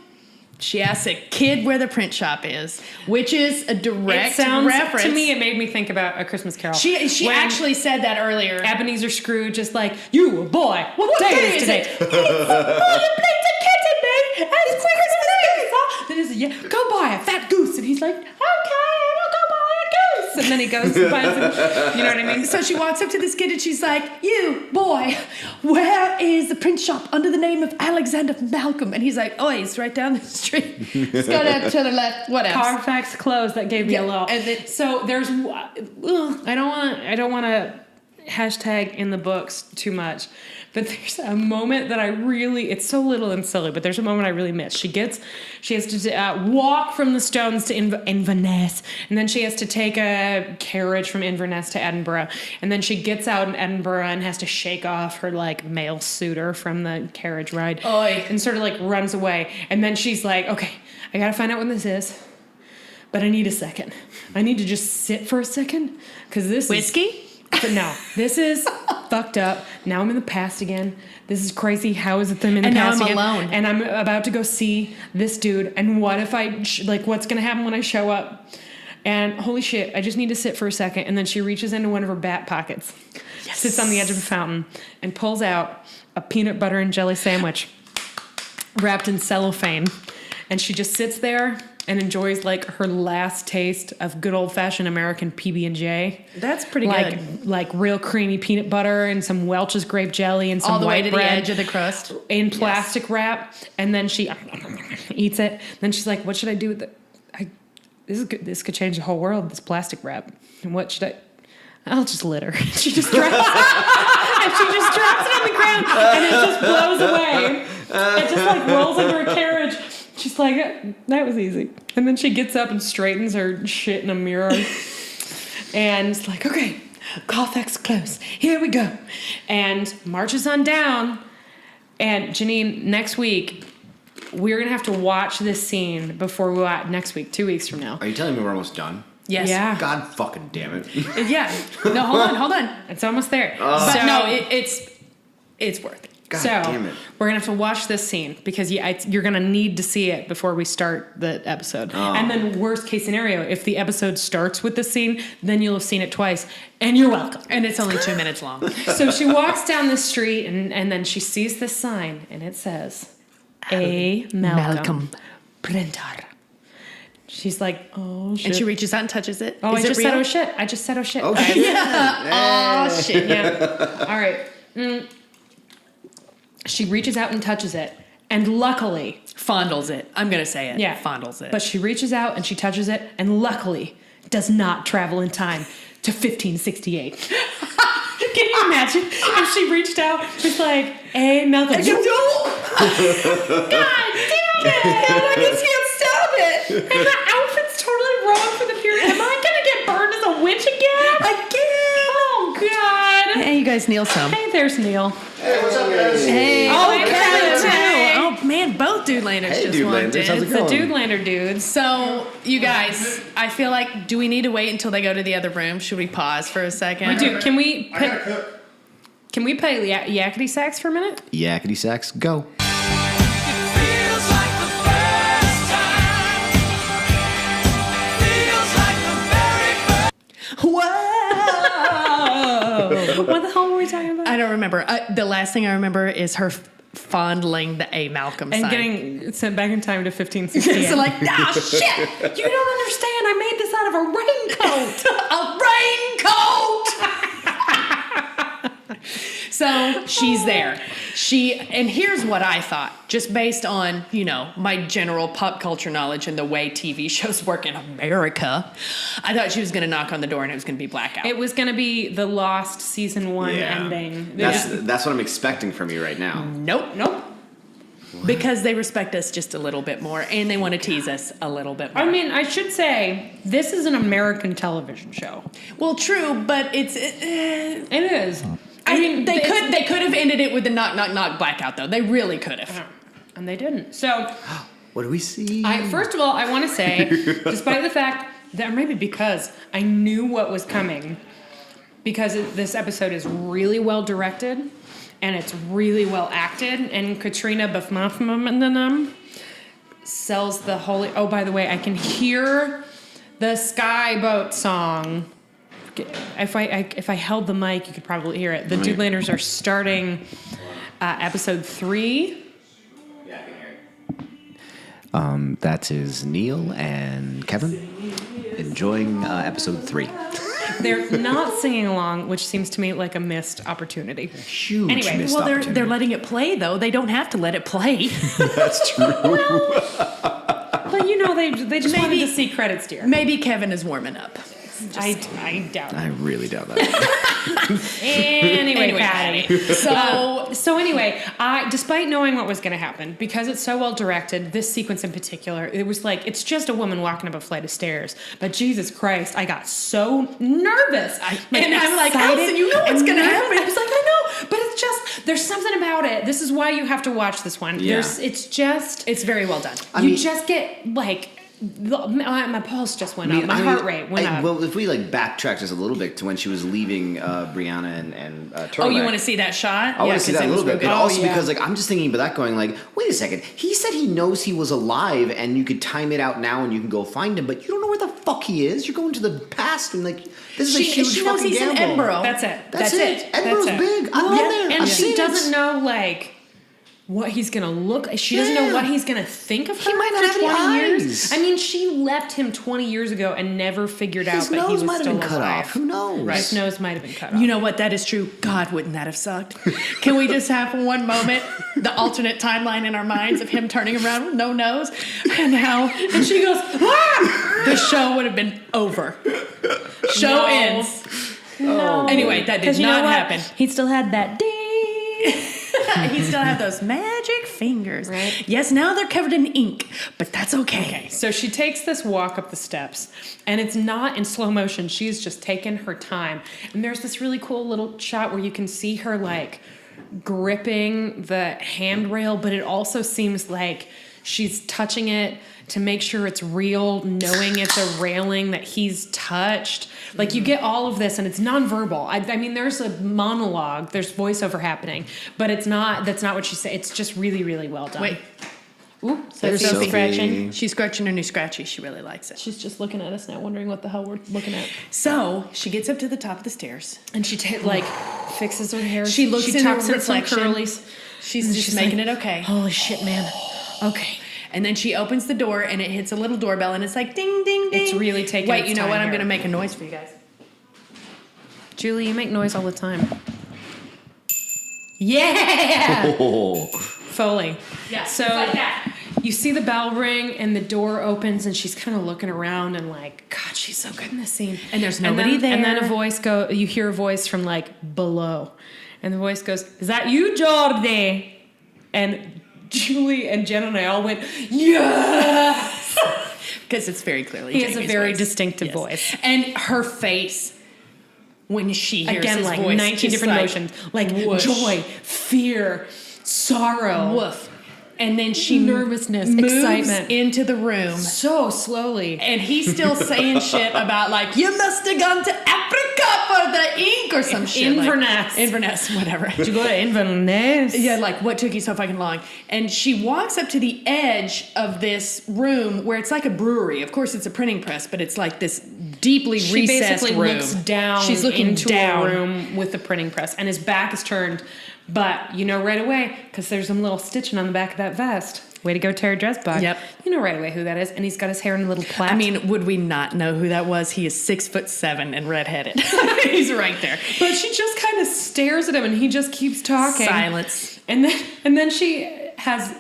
She asks a kid where the print shop is, which is a direct It sounds reference. to me. It made me think about A Christmas Carol. She When actually said that earlier. Ebenezer Scrooge is like, "You boy, what day is today?" it? Oh, you played the kitten, mate. It's Christmas Eve. Then he's like, "Yeah, go buy a fat goose," and he's like, "Okay, I'll go buy a goose." books, and then he goes and buys them. You know what I mean? So she walks up to this kid and she's like, "You, boy, where is the print shop under the name of Alexander Malcolm?" And he's like, "Oh, it's right down the street. Let's go down to the left. What else?" Carfax Close. That gave me a little. And then, So there's, I don't want to hashtag in the books too much, but there's a moment that it's so little and silly, but there's a moment I really miss. She has to walk from the Stones to Inverness, and then she has to take a carriage from Inverness to Edinburgh, and then she gets out in Edinburgh and has to shake off her like male suitor from the carriage ride, and sort of like runs away, and then she's like, "Okay, I gotta find out what this is. But I need a second. I need to just sit for a second, because this Whisky? But no, this is fucked up. Now I'm in the past again. This is crazy. How is it that I'm in the And now past I'm again? alone. And I'm about to go see this dude. And what if what's going to happen when I show up? And holy shit, I just need to sit for a second." And then she reaches into one of her back pockets, sits on the edge of a fountain, and pulls out a peanut butter and jelly sandwich wrapped in cellophane. And she just sits there and enjoys like her last taste of good old fashioned American PB&J. That's pretty good. Like real creamy peanut butter and some Welch's grape jelly and some All the way white to the bread edge of the crust. in plastic wrap. And then she eats it. Then she's like, "What should I do with it? This is good. This could change the whole world. This plastic wrap. And what should I? I'll just litter." She just drops it. And she just drops it on the ground, and it just blows away. It just like rolls into her carriage. She's like, "That was easy." And then she gets up and straightens her shit in a mirror. And it's like, "Okay, Carfax Close. Here we go." And marches on down. And Janine, next week, we're going to have to watch this scene before we watch next week, 2 weeks from now. Are you telling me we're almost done? Yes. Yeah. God fucking damn it. Yeah. No, hold on. It's almost there. But So- no, it's worth it. God so damn it. we're gonna have to watch this scene because you're gonna need to see it before we start the episode. Oh. And then worst case scenario, if the episode starts with the scene, then you'll have seen it twice, and you're welcome. And it's only 2 minutes long. So she walks down the street, and then she sees this sign, and it says, "A. Malcolm Printer." She's like, "Oh shit!" And she reaches out and touches it. "Oh, Is it I just said real? oh shit! I just said oh shit!" Oh, shit. Oh shit. Yeah. All right. She reaches out and touches it, and luckily, Fondles it. I'm gonna say it. yeah, Fondles it. But she reaches out and she touches it, and luckily, does not travel in time to 1568. Can you imagine if she reached out, just like, "Hey, Malcolm." God damn it! I just can't stop it. And her outfit's totally wrong for the period. Am I gonna get burned as a witch again? Oh God. Hey, you guys, Neil some. Hey, there's Neil. Hey, what's up, guys? Hey, Oh, Kevin Kevin, too. hey. Oh man, both Dudelanders Hey, just walked Dudelanders, how's in. it The going? Dudelander dudes. So, you guys, I feel like, do we need to wait until they go to the other room? Should we pause for a second? We do. Can we I gotta cook. play yakety sax for a minute? Yakety sax, go. Feels like the first time. Feels like the very first. Whoa! What the hell were we talking about? I don't remember. The last thing I remember is her fondling the A. Malcolm And sign. getting sent back in time to 1568. So like, ah, shit! You don't understand. I made this out of a raincoat. A raincoat! So she's there. And here's what I thought, just based on, my general pop culture knowledge and the way TV shows work in America. I thought she was going to knock on the door and it was going to be blackout. It was going to be the Lost season 1 ending. That's what I'm expecting from you right now. Nope. Because they respect us just a little bit more and they want to tease us a little bit more. I mean, I should say, this is an American television show. Well, true, but It is. I mean, they could have ended it with the knock, knock, knock blackout, though. They really could have. And they didn't. So, What do we see? first of all, I want to say, despite the fact that, maybe because I knew what was coming, because this episode is really well directed, and it's really well acted, and Katrina Buffmuffman sells the holy... Oh, by the way, I can hear the Skyboat song. If I held the mic, you could probably hear it. The Dudelanders are starting episode 3. Yeah, I can hear it. That is Neil and Kevin. enjoying episode 3. They're not singing along, which seems to me like a missed opportunity. Huge Anyway, missed Well, opportunity. they're letting it play though. They don't have to let it play. That's true. But you know, they just wanted to see credits, dear. Maybe Kevin is warming up. I doubt it. I really doubt that. Anyway, Patty. So So anyway, despite knowing what was going to happen, because it's so well directed, this sequence in particular, it was like, it's just a woman walking up a flight of stairs. But Jesus Christ, I got so nervous. And I'm like, excited Allison, you know what's and gonna nervous. happen. I was like, I know, but it's just, there's something about it. This is why you have to watch this one. Yeah. it's very well done. You just get like, my pulse just went up. My heart rate went up. Well, if we like backtrack just a little bit to when she was leaving Brianna and Turtleneck. Oh, you want to see that shot? I want to see that a little bit, but also yeah. because like I'm just thinking about that going like, wait a second, he said he knows he was alive and you could time it out now and you can go find him, but you don't know where the fuck he is. You're going to the past and like this is a huge she knows fucking he's gamble. in Edinburgh. That's it. That's it. Edinburgh's That's it. big. I've been there. And I've she seen it. doesn't know like what he's gonna look. She doesn't know what he's gonna think of her. He might not for have any 20 years. eyes. I mean, she left him 20 years ago and never figured His out that he nose was might have still been cut alive. off. Who knows? His nose might have been cut off. You know what? That is true. God, wouldn't that have sucked? Can we just have one moment, the alternate timeline in our minds of him turning around with no nose, and she goes, ah! The show would have been over. Show No. ends. No. Anyway, that did 'Cause you know not what? happen. He still had that ding. He still had those magic fingers. Right. Yes, now they're covered in ink, but that's okay. So she takes this walk up the steps, and it's not in slow motion. She's just taken her time. And there's this really cool little shot where you can see her like gripping the handrail, but it also seems like she's touching it to make sure it's real, knowing it's a railing that he's touched. Like you get all of this and it's nonverbal. I mean, there's a monologue, there's voiceover happening, but that's not what she said. It's just really, really well done. Wait, Ooh, there's Sophie Sophie. scratching. She's scratching her new scratchy. She really likes it. She's just looking at us now, wondering what the hell we're looking at. So she gets up to the top of the stairs. And she like fixes her hair. She looks in tucks the in some reflection. curlies. She's just making it okay. Holy shit, man. Okay. And then she opens the door and it hits a little doorbell and it's like ding, ding, ding. It's really taking Wait, its you know time what? I'm here. going to make a noise for you guys. Julie, you make noise all the time. Yeah! Oh. Foley. Yeah, So it's like that. you see the bell ring and the door opens and she's kind of looking around and like, God, she's so good in this scene. And there's then- nobody And then there. you hear a voice from like below. And the voice goes, "Is that you, Jordi?" And Julie and Jen and I all went, yes! Because it's very clearly He has a Jamie's very voice. distinctive Yes. voice. And her face when she hears Again, his like voice. 19 just different like, emotions. Like whoosh. joy, fear, sorrow. Woof. And then she Nervousness, moves excitement. into the room. So slowly. And he's still saying shit about like, you must have gone to Africa for the ink or some shit. Inverness. Inverness, whatever. Did you go to Inverness? Yeah, like what took you so fucking long? And she walks up to the edge of this room where it's like a brewery. Of course, it's a printing press, but it's like this deeply She recessed basically room. looks down She's looking into down. a room with the printing press, and his back is turned. But you know right away, because there's some little stitching on the back of that vest. Way to go, Terry Dressbach. Yep. You know right away who that is, and he's got his hair in a little plait. I mean, would we not know who that was? He is 6'7" and redheaded. He's right there. but she just kind of stares at him, and he just keeps talking. Silence. And then she has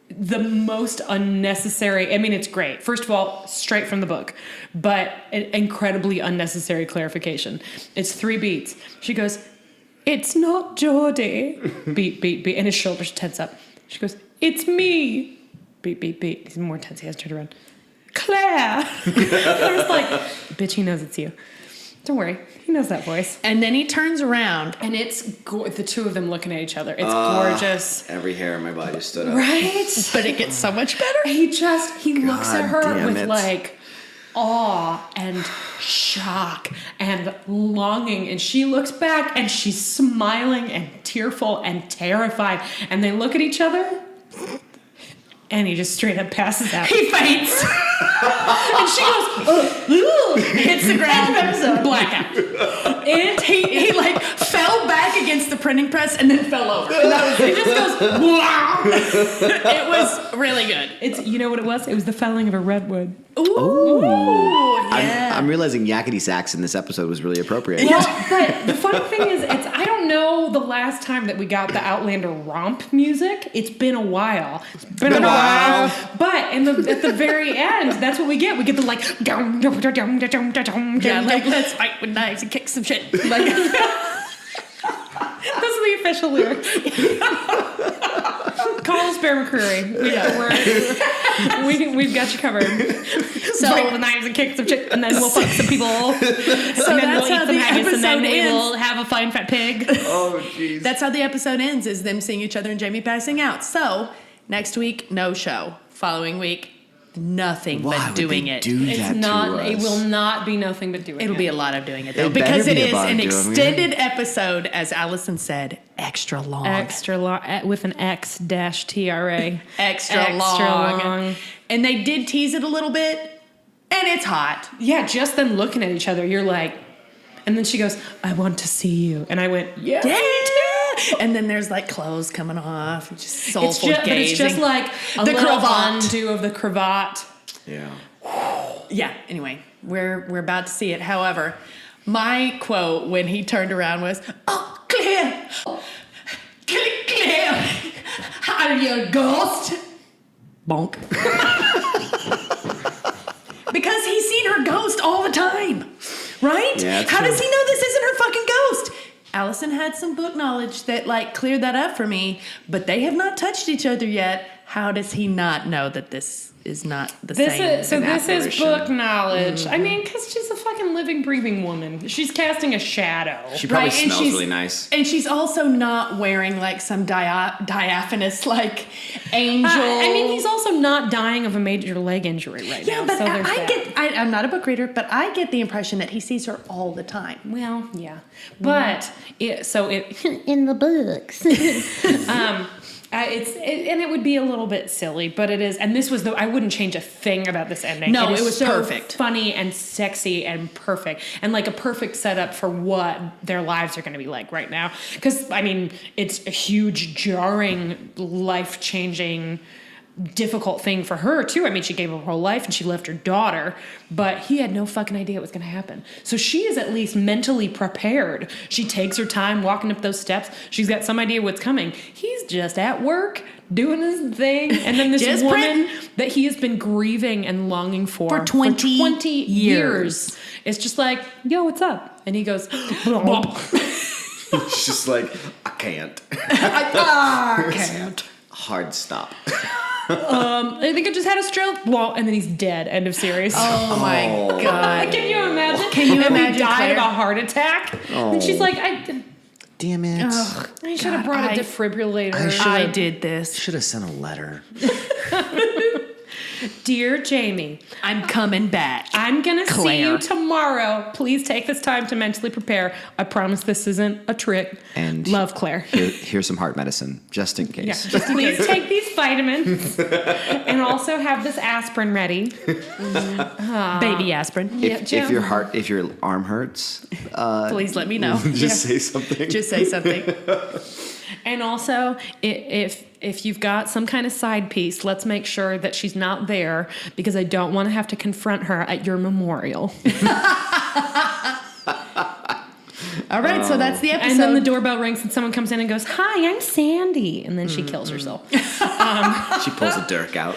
the most unnecessary. I mean, it's great. First of all, straight from the book, but an incredibly unnecessary clarification. It's 3 beats. She goes, "It's not Geordie." Beat, beat, beat, and his shoulders tense up. She goes, "It's me." Beat, beat, beat. He's more tense. He has to turn around. "Claire." I was like, "Bitch, he knows it's you. Don't worry, he knows that voice." And then he turns around. And it's the two of them looking at each other. It's gorgeous. Every hair in my body stood up. Right? But it gets so much better. He looks at God her damn with it. like awe and shock and longing, and she looks back and she's smiling and tearful and terrified, and they look at each other and he just straight up passes out. He faints. And she goes, Hits the ground. Blackout. and He like fell back back against the printing press and then fell over. And that was it. Just goes, wow. It was really good. It's you know what it was? It was the felling of a redwood. Ooh, yeah. I'm realizing yakety sax in this episode was really appropriate. Well, but the funny thing is, I don't know the last time that we got the Outlander romp music. It's been a while. It's been a while. But at the very end, that's what we get. We get the like, Yeah, like let's fight with knives and kick some shit. Like, those are the official lyrics. Call us Bear McCreary. We've got you covered. So fight with knives and kick some shit, and then we'll fuck some people. And then we'll eat some haggis, and then we will have a fine fat pig. Oh, jeez. that's how the episode ends, is them seeing each other and Jamie passing out. So next week, no show. Following week, nothing Why but would doing they it. do It's that not. to us? It will not be nothing but doing. It'll it. be a lot of doing it though, It better because it be a is lot an of doing it. extended episode, as Allison said, extra long. Extra long with an X-TRA. Extra long. And they did tease it a little bit, and it's hot. Yeah, just them looking at each other, you're like, and then she goes, "I want to see you," and I went, "Yeah." Yeah. And then there's like clothes coming off, just soulful But it's just gazing. like a The little cravat. undo of the cravat. Yeah. Yeah, anyway, we're about to see it. However, my quote when he turned around was, "Oh, Claire, Claire, are you a ghost?" Bonk. Because he's seen her ghost all the time, right? Yeah, that's How true. does he know this isn't her fucking ghost? Allison had some book knowledge that like cleared that up for me, but they have not touched each other yet. How does he not know that this is not the same? This is apparition. book knowledge. I mean, because she's a fucking living, breathing woman. She's casting a shadow. She probably Right, and smells she's- really nice. And she's also not wearing like some diaphanous like angel. I mean, he's also not dying of a major leg injury right yeah, now. but so there's I that. get. I'm not a book reader, but I get the impression that he sees her all the time. Well, yeah, but it in the books. and it would be a little bit silly, but it is. And this was I wouldn't change a thing about this ending. No, is it was so perfect. funny and sexy and perfect, and like a perfect setup for what their lives are going to be like right now. Because I mean, it's a huge, jarring, life-changing, difficult thing for her too. I mean, she gave up her whole life and she left her daughter, but he had no fucking idea what was going to happen. So she is at least mentally prepared. She takes her time walking up those steps. She's got some idea what's coming. He's just at work doing his thing, and then this Just woman printing. that he has been grieving and longing for 20 years. It's just like, yo, what's up? And he goes, She's just like, I can't. I can't. Hard stop. I think I just had a stroke. Well, and then he's dead. End of series. Oh my god. Can you imagine? Can you if imagine he died Claire? of a heart attack? And she's like, I Damn it. should have brought a defibrillator. I did this. Should have sent a letter. Dear Jamie, I'm coming back. I'm going to see Claire. you tomorrow. Please take this time to mentally prepare. I promise this isn't a trick. And Love, Claire. Here's some heart medicine, just in Yeah, case. just please take these vitamins and also have this aspirin ready. Baby aspirin. If your arm hurts, Please let me know. just say something. Just say something. And also, if you've got some kind of side piece, let's make sure that she's not there, because I don't want to have to confront her at your memorial. All right, so that's the episode. And then the doorbell rings and someone comes in and goes, "Hi, I'm Sandy," and then she kills herself. She pulls a dirk out.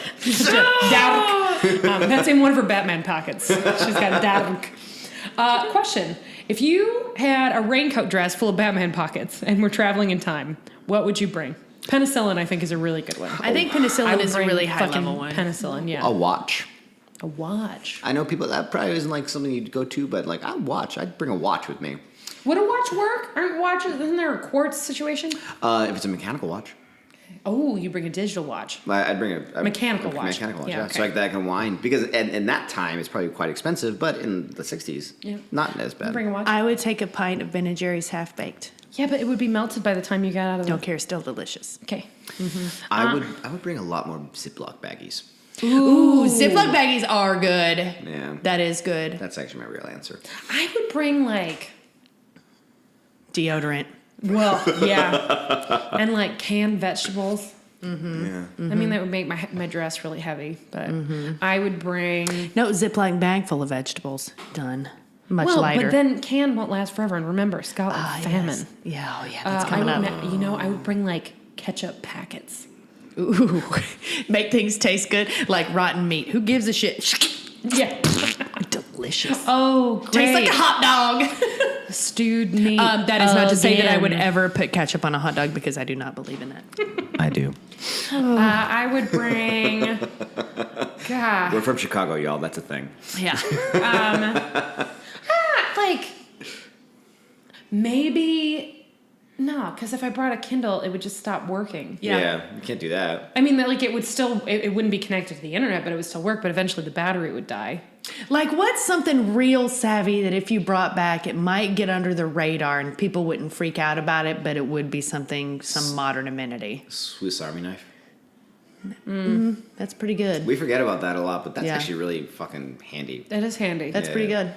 Dark. That's in one of her Batman pockets. She's got dark. Question: if you had a raincoat dress full of Batman pockets and we're traveling in time, what would you bring? Penicillin, I think, is a really good one. I think I penicillin would is a bring really high fucking level one. Penicillin, yeah. A watch. A watch. I know people that probably isn't like something you'd go to, but like I'd bring a watch with me. Would a watch work? Aren't watches? Isn't there a quartz situation? If it's a mechanical watch, Oh, you bring a digital watch. I'd bring a Mechanical watch. Mechanical watch, Yeah, yeah, okay. so like that I can wind, because in that time it's probably quite expensive, but in the '60s, Yeah. not as bad. Bring a watch. I would take a pint of Ben & Jerry's half baked. Yeah, but it would be melted by the time you got out of the. Don't care, still delicious. Okay. I would bring a lot more Ziploc baggies. Ooh, Ziploc baggies are good. Yeah. That is good. That's actually my real answer. I would bring like Deodorant. Well, yeah. And like canned vegetables. Yeah. I mean, that would make my dress really heavy, but I would bring. No, Ziploc bag full of vegetables. Done. Much Well, lighter. but then canned won't last forever. And remember, Scotland famine. Yes. Yeah, oh yeah, that's coming up. I would bring like ketchup packets. Ooh, make things taste good like rotten meat. Who gives a shit? Yeah. Delicious. Oh, great. Tastes like a hot dog. Stewed meat. That is not to say that I would again. ever put ketchup on a hot dog because I do not believe in that. I do. I would bring. God. We're from Chicago, y'all. That's a thing. Yeah. Like, maybe. No, because if I brought a Kindle, it would just stop working. Yeah. You can't do that. I mean, like, it would still, it wouldn't be connected to the internet, but it would still work, but eventually the battery would die. Like, what's something real savvy that if you brought back, it might get under the radar and people wouldn't freak out about it, but it would be some modern amenity? Swiss Army knife. That's pretty good. We forget about that a lot, but that's Yeah. actually really fucking handy. That is handy. That's pretty good.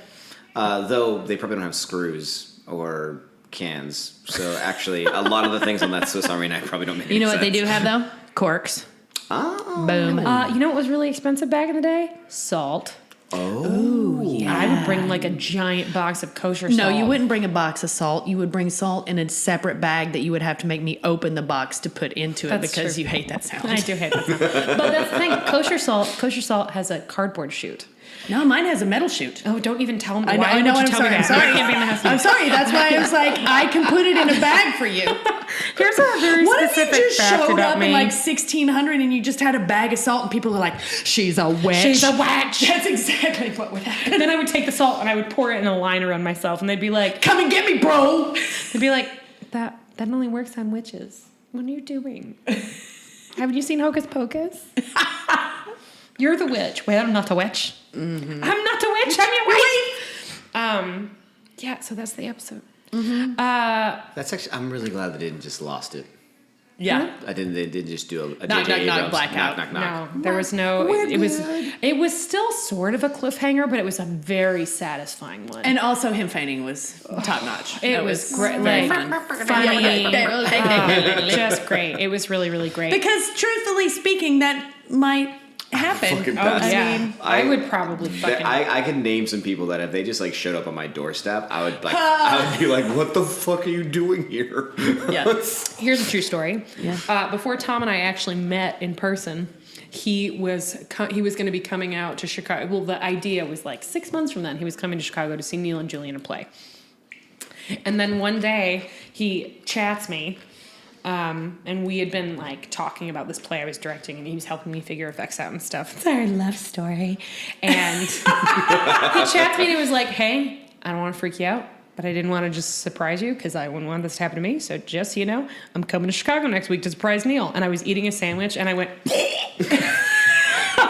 Though they probably don't have screws or cans. So actually, a lot of the things on that Swiss Army knife probably don't make You know any what they sense. do have, though? Corks. Oh. Boom. You know what was really expensive back in the day? Salt. Oh. yeah. I would bring like a giant box of kosher salt. No, you wouldn't bring a box of salt. You would bring salt in a separate bag that you would have to make me open the box to put into it That's because true. you hate that sound. I do hate that sound. But that's the thing. Kosher salt has a cardboard chute. No, mine has a metal chute. Oh, don't even tell me. I know, Why I know, would you I'm tell sorry. me I'm that? sorry. I can't be in the house. I'm sorry. That's why I was like, I can put it in a bag for you. Here's a very What if specific you just fact showed about up me. in like 1600 and you just had a bag of salt and people are like, she's a witch. She's a witch. That's exactly what would happen. And then I would take the salt and I would pour it in a liner on myself, and they'd be like, Come and get me, bro. they'd be like, that only works on witches. What are you doing? Haven't you seen Hocus Pocus? You're the witch. Wait, I'm not a witch. Mm-hmm. I'm not a witch. I'm your wife. Yeah. So that's the episode. That's actually. I'm really glad they didn't just lost it. Yeah. They didn't just do a Knock, J.J. knock, knock, Abrams blackout. knock, knock, knock. No, there was no. It was still sort of a cliffhanger, but it was a very satisfying one. And also him fainting was top notch. it That was great, very like fun. funny, just great. It was really, really great. Because truthfully speaking, that might happen. Fucking Oh, best. yeah. I would probably fucking. I could name some people that if they just like showed up on my doorstep, I would be like, "What the fuck are you doing here?" Yeah. Here's a true story. Yeah. Before Tom and I actually met in person, he was going to be coming out to Chicago. Well, the idea was like 6 months from then he was coming to Chicago to see Neil and Julian in a play. And then one day he chats me. And we had been like talking about this play I was directing, and he was helping me figure effects out and stuff. It's our love story. And he chats me and he was like, "Hey, I don't want to freak you out, but I didn't want to just surprise you because I wouldn't want this to happen to me. So just so you know, I'm coming to Chicago next week to surprise Neil." And I was eating a sandwich and I went,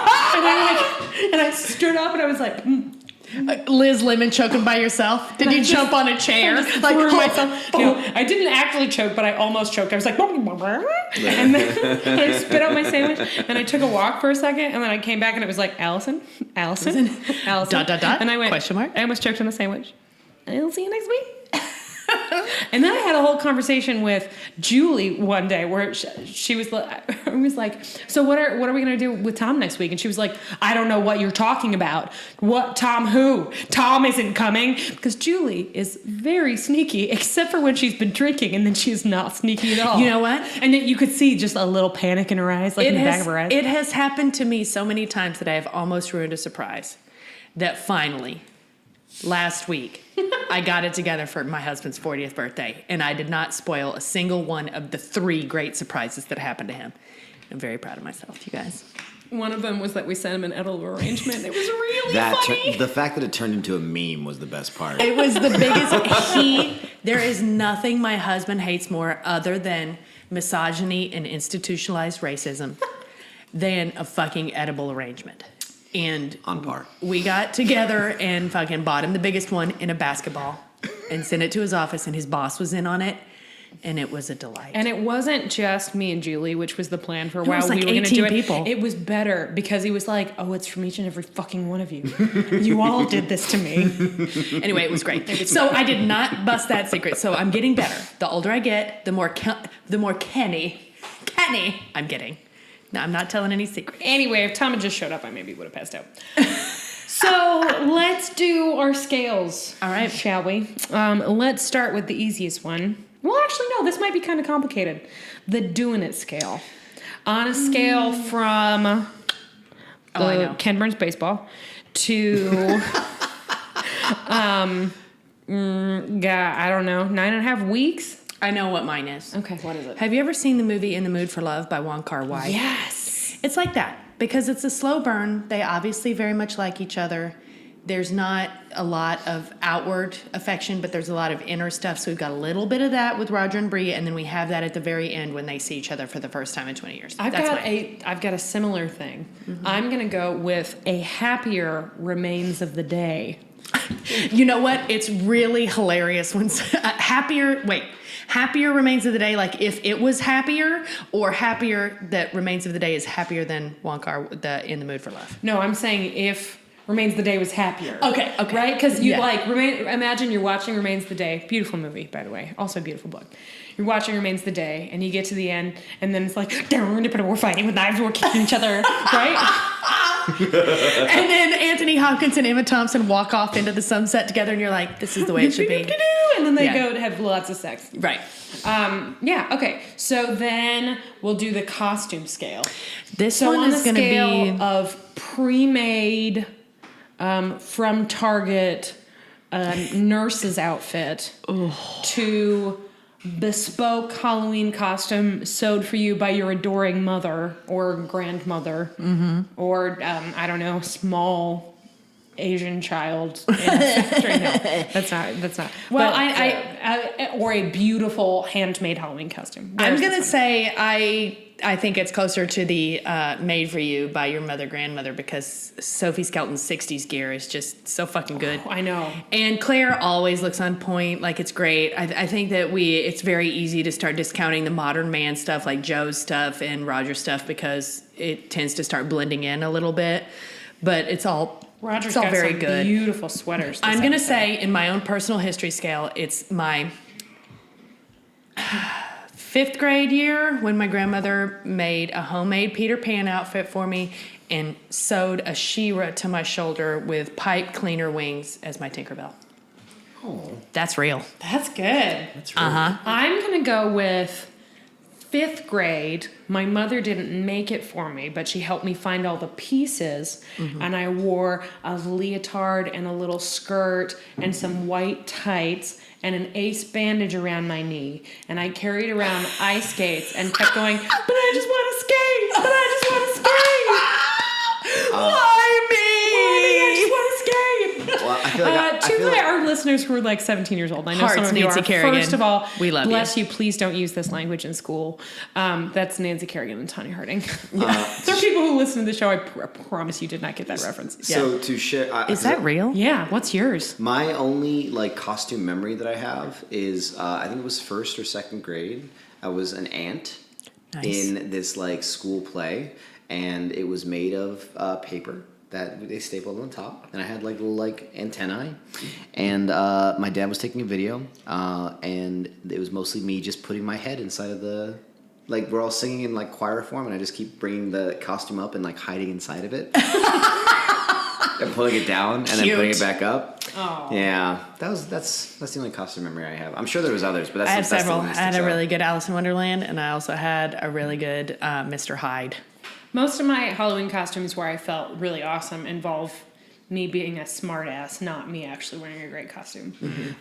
and I stood up and I was like, Liz Lemon choking by yourself. Did you jump on a chair? like myself. No, I didn't actually choke, but I almost choked. I was like, and then I spit out my sandwich, and I took a walk for a second, and then I came back, and it was like, Allison. Dot, dot, dot. And I went, Question mark? I almost choked on a sandwich. I'll see you next week. And then I had a whole conversation with Julie one day where she was like, "So what are we going to do with Tom next week?" And she was like, "I don't know what you're talking about. What Tom who? Tom isn't coming." Because Julie is very sneaky, except for when she's been drinking, and then she's not sneaky at all. You know what? And then you could see just a little panic in her eyes, like in the back of her eyes. It has happened to me so many times that I have almost ruined a surprise. That finally, last week, I got it together for my husband's 40th birthday, and I did not spoil a single one of the 3 great surprises that happened to him. I'm very proud of myself, you guys. One of them was that we sent him an edible arrangement. It was really funny. The fact that it turned into a meme was the best part. It was the biggest. There is nothing my husband hates more other than misogyny and institutionalized racism than a fucking edible arrangement. And On par. we got together and fucking bought him the biggest one in a basketball and sent it to his office, and his boss was in on it. and it was a delight. And it wasn't just me and Julie, which was the plan for a It while. was like we were going to 18 do it. people. It was better because he was like, "Oh, it's from each and every fucking one of you. You all did this to me." Anyway, it was great. So I did not bust that secret. So I'm getting better. The older I get, the more Kenny I'm getting. No, I'm not telling any secrets. Anyway, if Tom had just showed up, I maybe would have passed out. So let's do our scales. All right. Shall we? Let's start with the easiest one. Well, actually, no, this might be kind of complicated. The doing it scale. On a scale from I know. Ken Burns baseball to, I don't know, 9.5 weeks? I know what mine is. Okay, what is it? Have you ever seen the movie In the Mood for Love by Wong Kar-wai? Yes. It's like that because it's a slow burn. They obviously very much like each other. There's not a lot of outward affection, but there's a lot of inner stuff. So we've got a little bit of that with Roger and Bree, and then we have that at the very end when they see each other for the first time in 20 years. I've That's got mine. a similar thing. I'm going to go with a happier remains of the day. You know what? It's really hilarious when happier remains of the day, like if it was happier, or happier that remains of the day is happier than Wong Kar In the Mood for Love. No, I'm saying if Remains the Day was happier. Okay. Right? Because you Yeah. imagine you're watching Remains the Day. Beautiful movie, by the way. Also a beautiful book. You're watching Remains the Day, and you get to the end, and then it's like, we're fighting with knives, we're kicking each other, right? And then Anthony Hopkins and Emma Thompson walk off into the sunset together, and you're like, this is the way it should be. And then they Yeah. go to have lots of sex. Right. Yeah, okay. So then we'll do the costume scale. This So one on is the going to scale be... of pre-made from Target nurse's outfit to bespoke Halloween costume sewed for you by your adoring mother or grandmother or I don't know, small Asian child in a factory. No, that's not. Well, But I or a beautiful handmade Halloween costume. I'm Where's going to this say I think it's closer to the Made for You by your grandmother, because Sophie Skelton's 60s gear is just so fucking good. one? I know. And Claire always looks on point, like it's great. I think that it's very easy to start discounting the modern man stuff like Joe's stuff and Roger's stuff because it tends to start blending in a little bit. But it's all Roger's it's all got very some good. beautiful sweaters. I'm going to say in my own personal history scale, it's my 5th grade year when my grandmother made a homemade Peter Pan outfit for me and sewed a She-Ra to my shoulder with pipe cleaner wings as my Tinkerbell. Oh, That's real. That's good. that's right. Uh-huh. I'm going to go with 5th grade. My mother didn't make it for me, but she helped me find all the pieces. And I wore a leotard and a little skirt and some white tights and an ace bandage around my knee. And I carried around ice skates and kept going, but I just want to skate! But I just want to skate! Why me? I just want to skate! Well, I feel like To our listeners who are like 17 years old, I know Hearts, some of you Nancy are. Kerrigan. First of all, We love bless you. Please don't use this language in school. That's Nancy Kerrigan and Tanya Harding. There are people who listen to the show. I promise you did not get that reference. So to share, Is that real? Yeah. What's yours? my only like costume memory that I have is I think it was 1st or 2nd grade. I was an ant Nice. in this like school play, and it was made of paper that they stapled on the top, and I had like little like antennae, and my dad was taking a video, and it was mostly me just putting my head inside of the. Like, we're all singing in like choir form, and I just keep bringing the costume up and like hiding inside of it. And pulling it down and then putting it back up. Oh. Yeah, that's the only costume memory I have. I'm sure there was others, but that's I have that's the several. one I that had sticks a out. really good Alice in Wonderland, and I also had a really good Mr. Hyde. Most of my Halloween costumes where I felt really awesome involve me being a smartass, not me actually wearing a great costume.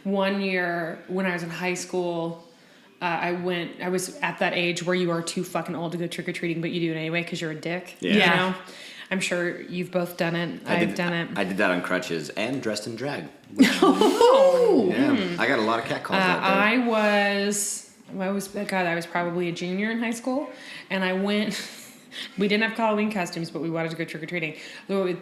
One year when I was in high school, I was at that age where you are too fucking old to go trick-or-treating, but you do it anyway because you're a dick. Yeah. You Yeah. know? I'm sure you've both done it. I've done it. I did that on crutches and dressed in drag. Oh, Yeah, I got a lot of cat calls out there. I was probably a junior in high school, and I went. We didn't have Halloween costumes, but we wanted to go trick or treating. There were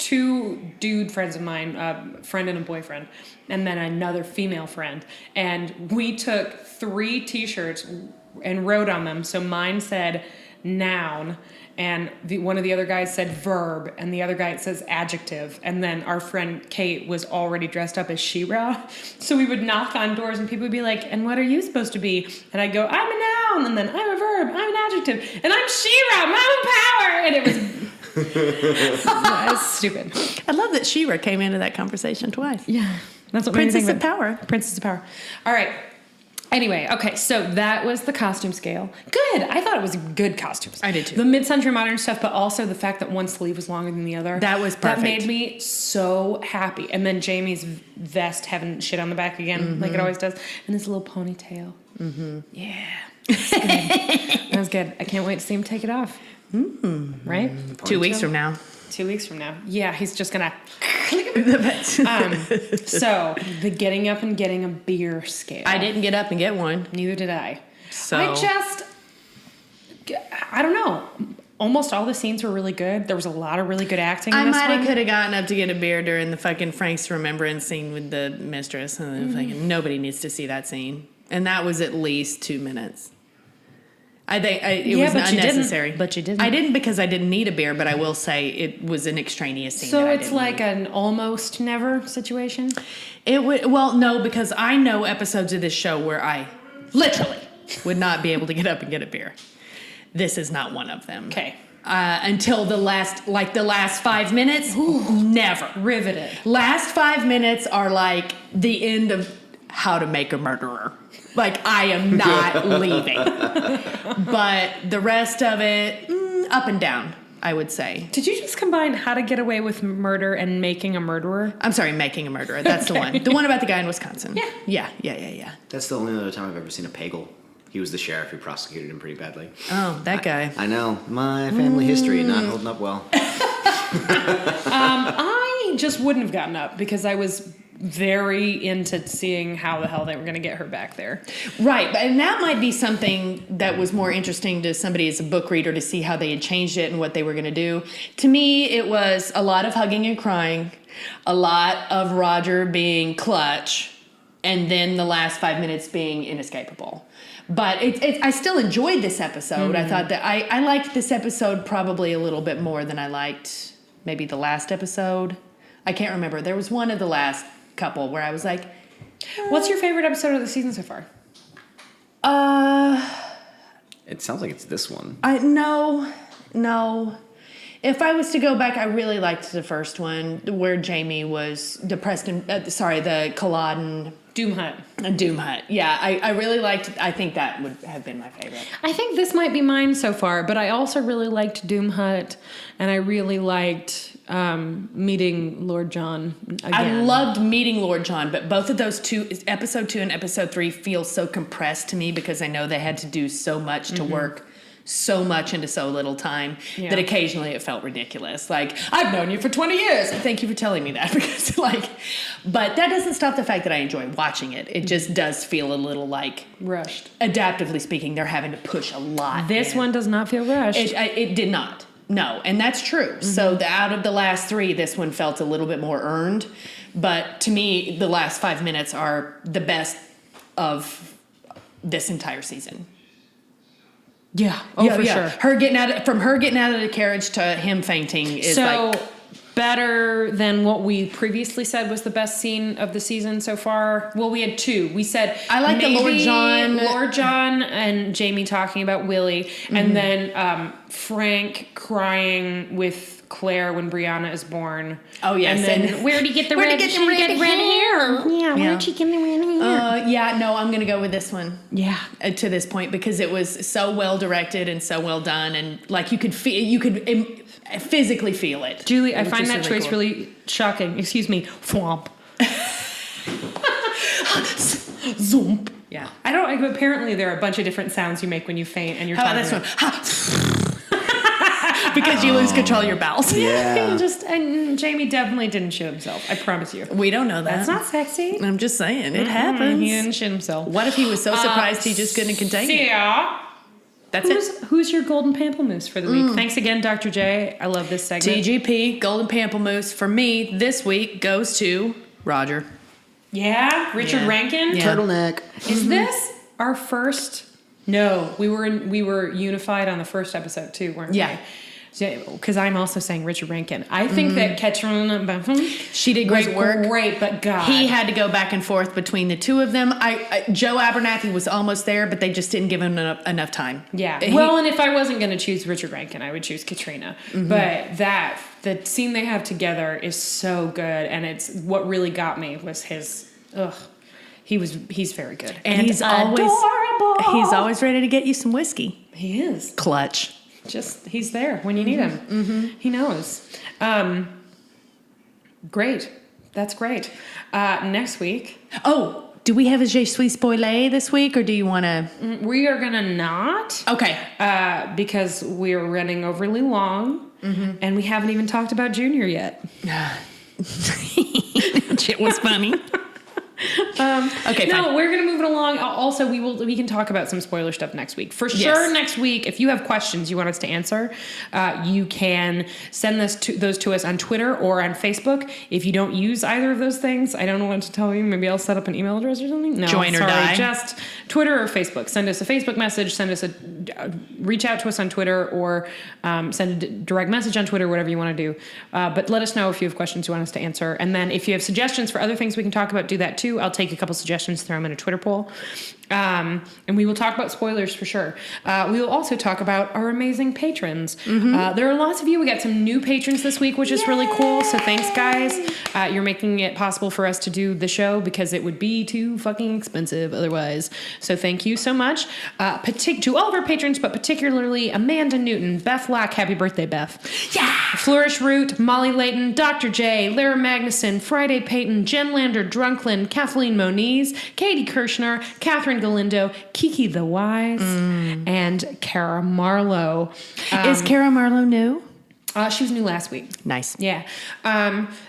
two dude friends of mine, friend and a boyfriend, and then another female friend. And we took 3 T-shirts and wrote on them. So mine said noun, and one of the other guys said verb, and the other guy says adjective. And then our friend Kate was already dressed up as She-Ra. So we would knock on doors and people would be like, and what are you supposed to be? And I'd go, I'm a noun, and then I'm a verb, I'm an adjective, and I'm She-Ra, I'm a power. And it was that's stupid. I love that She-Ra came into that conversation twice. Yeah. That's what Princess of Power. Princess of Power. All right. Anyway, okay, so that was the costume scale. Good. I thought it was good costumes. I did too. The mid-century modern stuff, but also the fact that one sleeve was longer than the other. That was perfect. That made me so happy. And then Jamie's vest having shit on the back again, like it always does, and his little ponytail. Mm-hmm. Yeah. That was good. I can't wait to see him take it off. Mm-hmm. Right? 2 weeks from now. 2 weeks from now. Yeah, he's just gonna. The So the getting up and getting a beer scale. I didn't get up and get one. Neither did I. So I don't know. Almost all the scenes were really good. There was a lot of really good acting in I this might have one. could have gotten up to get a beer during the fucking Frank's Remembrance scene with the mistress. And fucking nobody needs to see that scene. And that was at least 2 minutes. I think it was but you didn't. unnecessary. But you didn't. I didn't because I didn't need a beer, but I will say it was an extraneous scene. So that I it's didn't like need. an almost never situation? It would, well, no, because I know episodes of this show where I literally would not be able to get up and get a beer. This is not one of them. Okay. Until the last 5 minutes, never. Riveted. Last 5 minutes are like the end of How to Make a Murderer. Like, I am not leaving. But the rest of it, up and down, I would say. Did you just combine How to Get Away with Murder and Making a Murderer? I'm sorry, Making a Murderer. That's the one. The one about the guy in Wisconsin. Yeah. That's the only other time I've ever seen a Pagel. He was the sheriff who prosecuted him pretty badly. Oh, that guy. I know. My family history not holding up well. I just wouldn't have gotten up because I was very into seeing how the hell they were going to get her back there. Right, and that might be something that was more interesting to somebody as a book reader to see how they had changed it and what they were going to do. To me, it was a lot of hugging and crying, a lot of Roger being clutch, and then the last 5 minutes being inescapable. But I still enjoyed this episode. I thought that I liked this episode probably a little bit more than I liked maybe the last episode. I can't remember. There was one of the last couple where I was like, What's your favorite episode of the season so far? It sounds like it's this one. No. If I was to go back, I really liked the first one where Jamie was depressed and the Culloden Doom Hut. Doom Hut. Yeah, I really liked it. I think that would have been my favorite. I think this might be mine so far, but I also really liked Doom Hut, and I really liked meeting Lord John again. I loved meeting Lord John, but both of those two, episode 2 and episode 3, feel so compressed to me because I know they had to do so much to work so much into so little time that occasionally it felt ridiculous. Like, I've known you for 20 years. Thank you for telling me that. Because but that doesn't stop the fact that I enjoy watching it. It just does feel a little like rushed. Adaptively speaking, they're having to push a lot. This one does not feel rushed. It did not. No, and that's true. So out of the last 3, this one felt a little bit more earned. But to me, the last 5 minutes are the best of this entire season. Yeah. Sure. Her getting out of the carriage to him fainting is better than what we previously said was the best scene of the season so far. Well, we had 2. We said I like the Lord John and Jamie talking about Willie, and then Frank crying with Claire when Brianna is born. Oh yes, and then where'd he get the red hair? Yeah, where'd she get the red hair? no, I'm gonna go with this one. Yeah, to this point because it was so well directed and so well done, and like you could physically feel it. Julie, I find that choice really shocking. Excuse me, thwomp. Zoomp. Yeah. I don't. Apparently, there are a bunch of different sounds you make when you faint, and you're. How about this one? Because you lose control of your bowels. Yeah. And Jamie definitely didn't shit himself. I promise you. We don't know that. That's not sexy. I'm just saying it happens. He didn't shit himself. What if he was so surprised he just couldn't contain it? Yeah. That's it. Who's your golden pamplemousse for the week? Thanks again, Dr. J. I love this segment. TGP, Golden Pamplemousse, for me, this week goes to Roger. Yeah, Richard Yeah. Rankin. Yeah. Turtleneck. Is this our first? No, we were unified on the first episode too, weren't we? Yeah. Because I'm also saying Richard Rankin. I think that She did great work. Great, but God, He had to go back and forth between the two of them. Joe Abernathy was almost there, but they just didn't give him enough time. Yeah. He- Well, and if I wasn't going to choose Richard Rankin, I would choose Katrina. But the scene they have together is so good, and it's what really got me was his. He's very good, and he's always ready to get you some whiskey. he is Clutch. just he's there when you need him. He knows. Great, that's great. Next week. Oh, do we have a Je suis spoilé this week, or do you want to? We are gonna not. Okay. Because we're running overly long, and we haven't even talked about Junior yet. It was funny. Okay, No, fine. we're gonna move it along. Also, we can talk about some spoiler stuff next week for sure. Yes. Next week, if you have questions you want us to answer, you can send those to us on Twitter or on Facebook. If you don't use either of those things, I don't know what to tell you. Maybe I'll set up an email address or something. No, Join or die. Just Twitter or Facebook. Send us a Facebook message. Reach out to us on Twitter, or send a direct message on Twitter. Whatever you want to do. But let us know if you have questions you want us to answer. And then if you have suggestions for other things we can talk about, do that too. I'll take a couple suggestions, throw them in a Twitter poll. And we will talk about spoilers for sure. We will also talk about our amazing patrons. There are lots of you. We got some new patrons this week, which is really cool. So thanks, guys. You're making it possible for us to do the show because it would be too fucking expensive otherwise. So thank you so much. To all of our patrons, but particularly Amanda Newton, Beth Lack, happy birthday, Beth. Yeah. Flourish Root, Molly Layton, Dr. J, Lara Magnuson, Friday Payton, Jen Lander, Drunklin, Kathleen Moniz, Katie Kirshner, Catherine Galindo, Kiki the Wise, and Kara Marlowe. Is Kara Marlowe new? She was new last week. Nice. Yeah.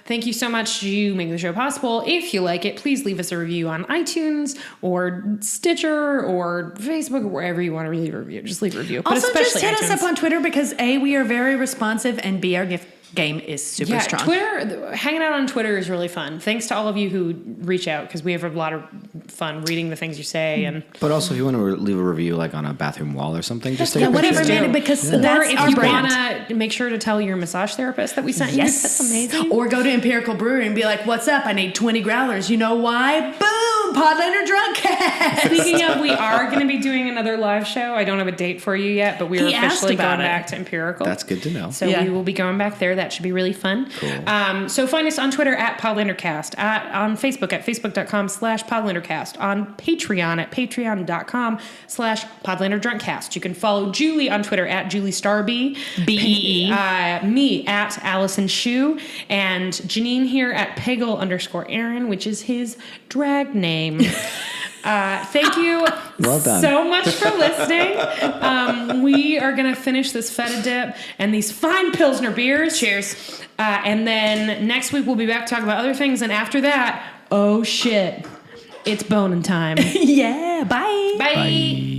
Thank you so much. You make the show possible. If you like it, please leave us a review on iTunes or Stitcher or Facebook or wherever you want to leave a review. Just leave a review. But Also, just especially hit us iTunes. up on Twitter because A, we are very responsive, and B, our gift game is super strong. Twitter, hanging out on Twitter is really fun. Thanks to all of you who reach out because we have a lot of fun reading the things you say. And But also, if you want to leave a review like on a bathroom wall or something, just take a whatever, picture. man, because or that's if our you brand. want to make sure to tell your massage therapist that we sent you. Yes. That's amazing. Or go to Empirical Brewery and be like, what's up? I need 20 growlers. You know why? Boom! Podlander Drunk Cast. Speaking of, we are going to be doing another live show. I don't have a date for you yet, but we are He asked officially about going it. back to Empirical. That's good to know. So Yeah. we will be going back there. That should be really fun. Cool. So find us on Twitter at PodlanderCast, on Facebook at facebook.com/PodlanderCast, on Patreon at patreon.com/PodlanderDrunkcast. You can follow Julie on Twitter at JulieStarby, BEE. me at Allison Shoe, and Janine here at Peggle_Aaron, which is his drag name. Thank you Well done. so much for listening. We are going to finish this feta dip and these fine Pilsner beers. Cheers. And then next week we'll be back to talk about other things. And after that, oh shit, it's boning time. Yeah, bye. Bye. Bye.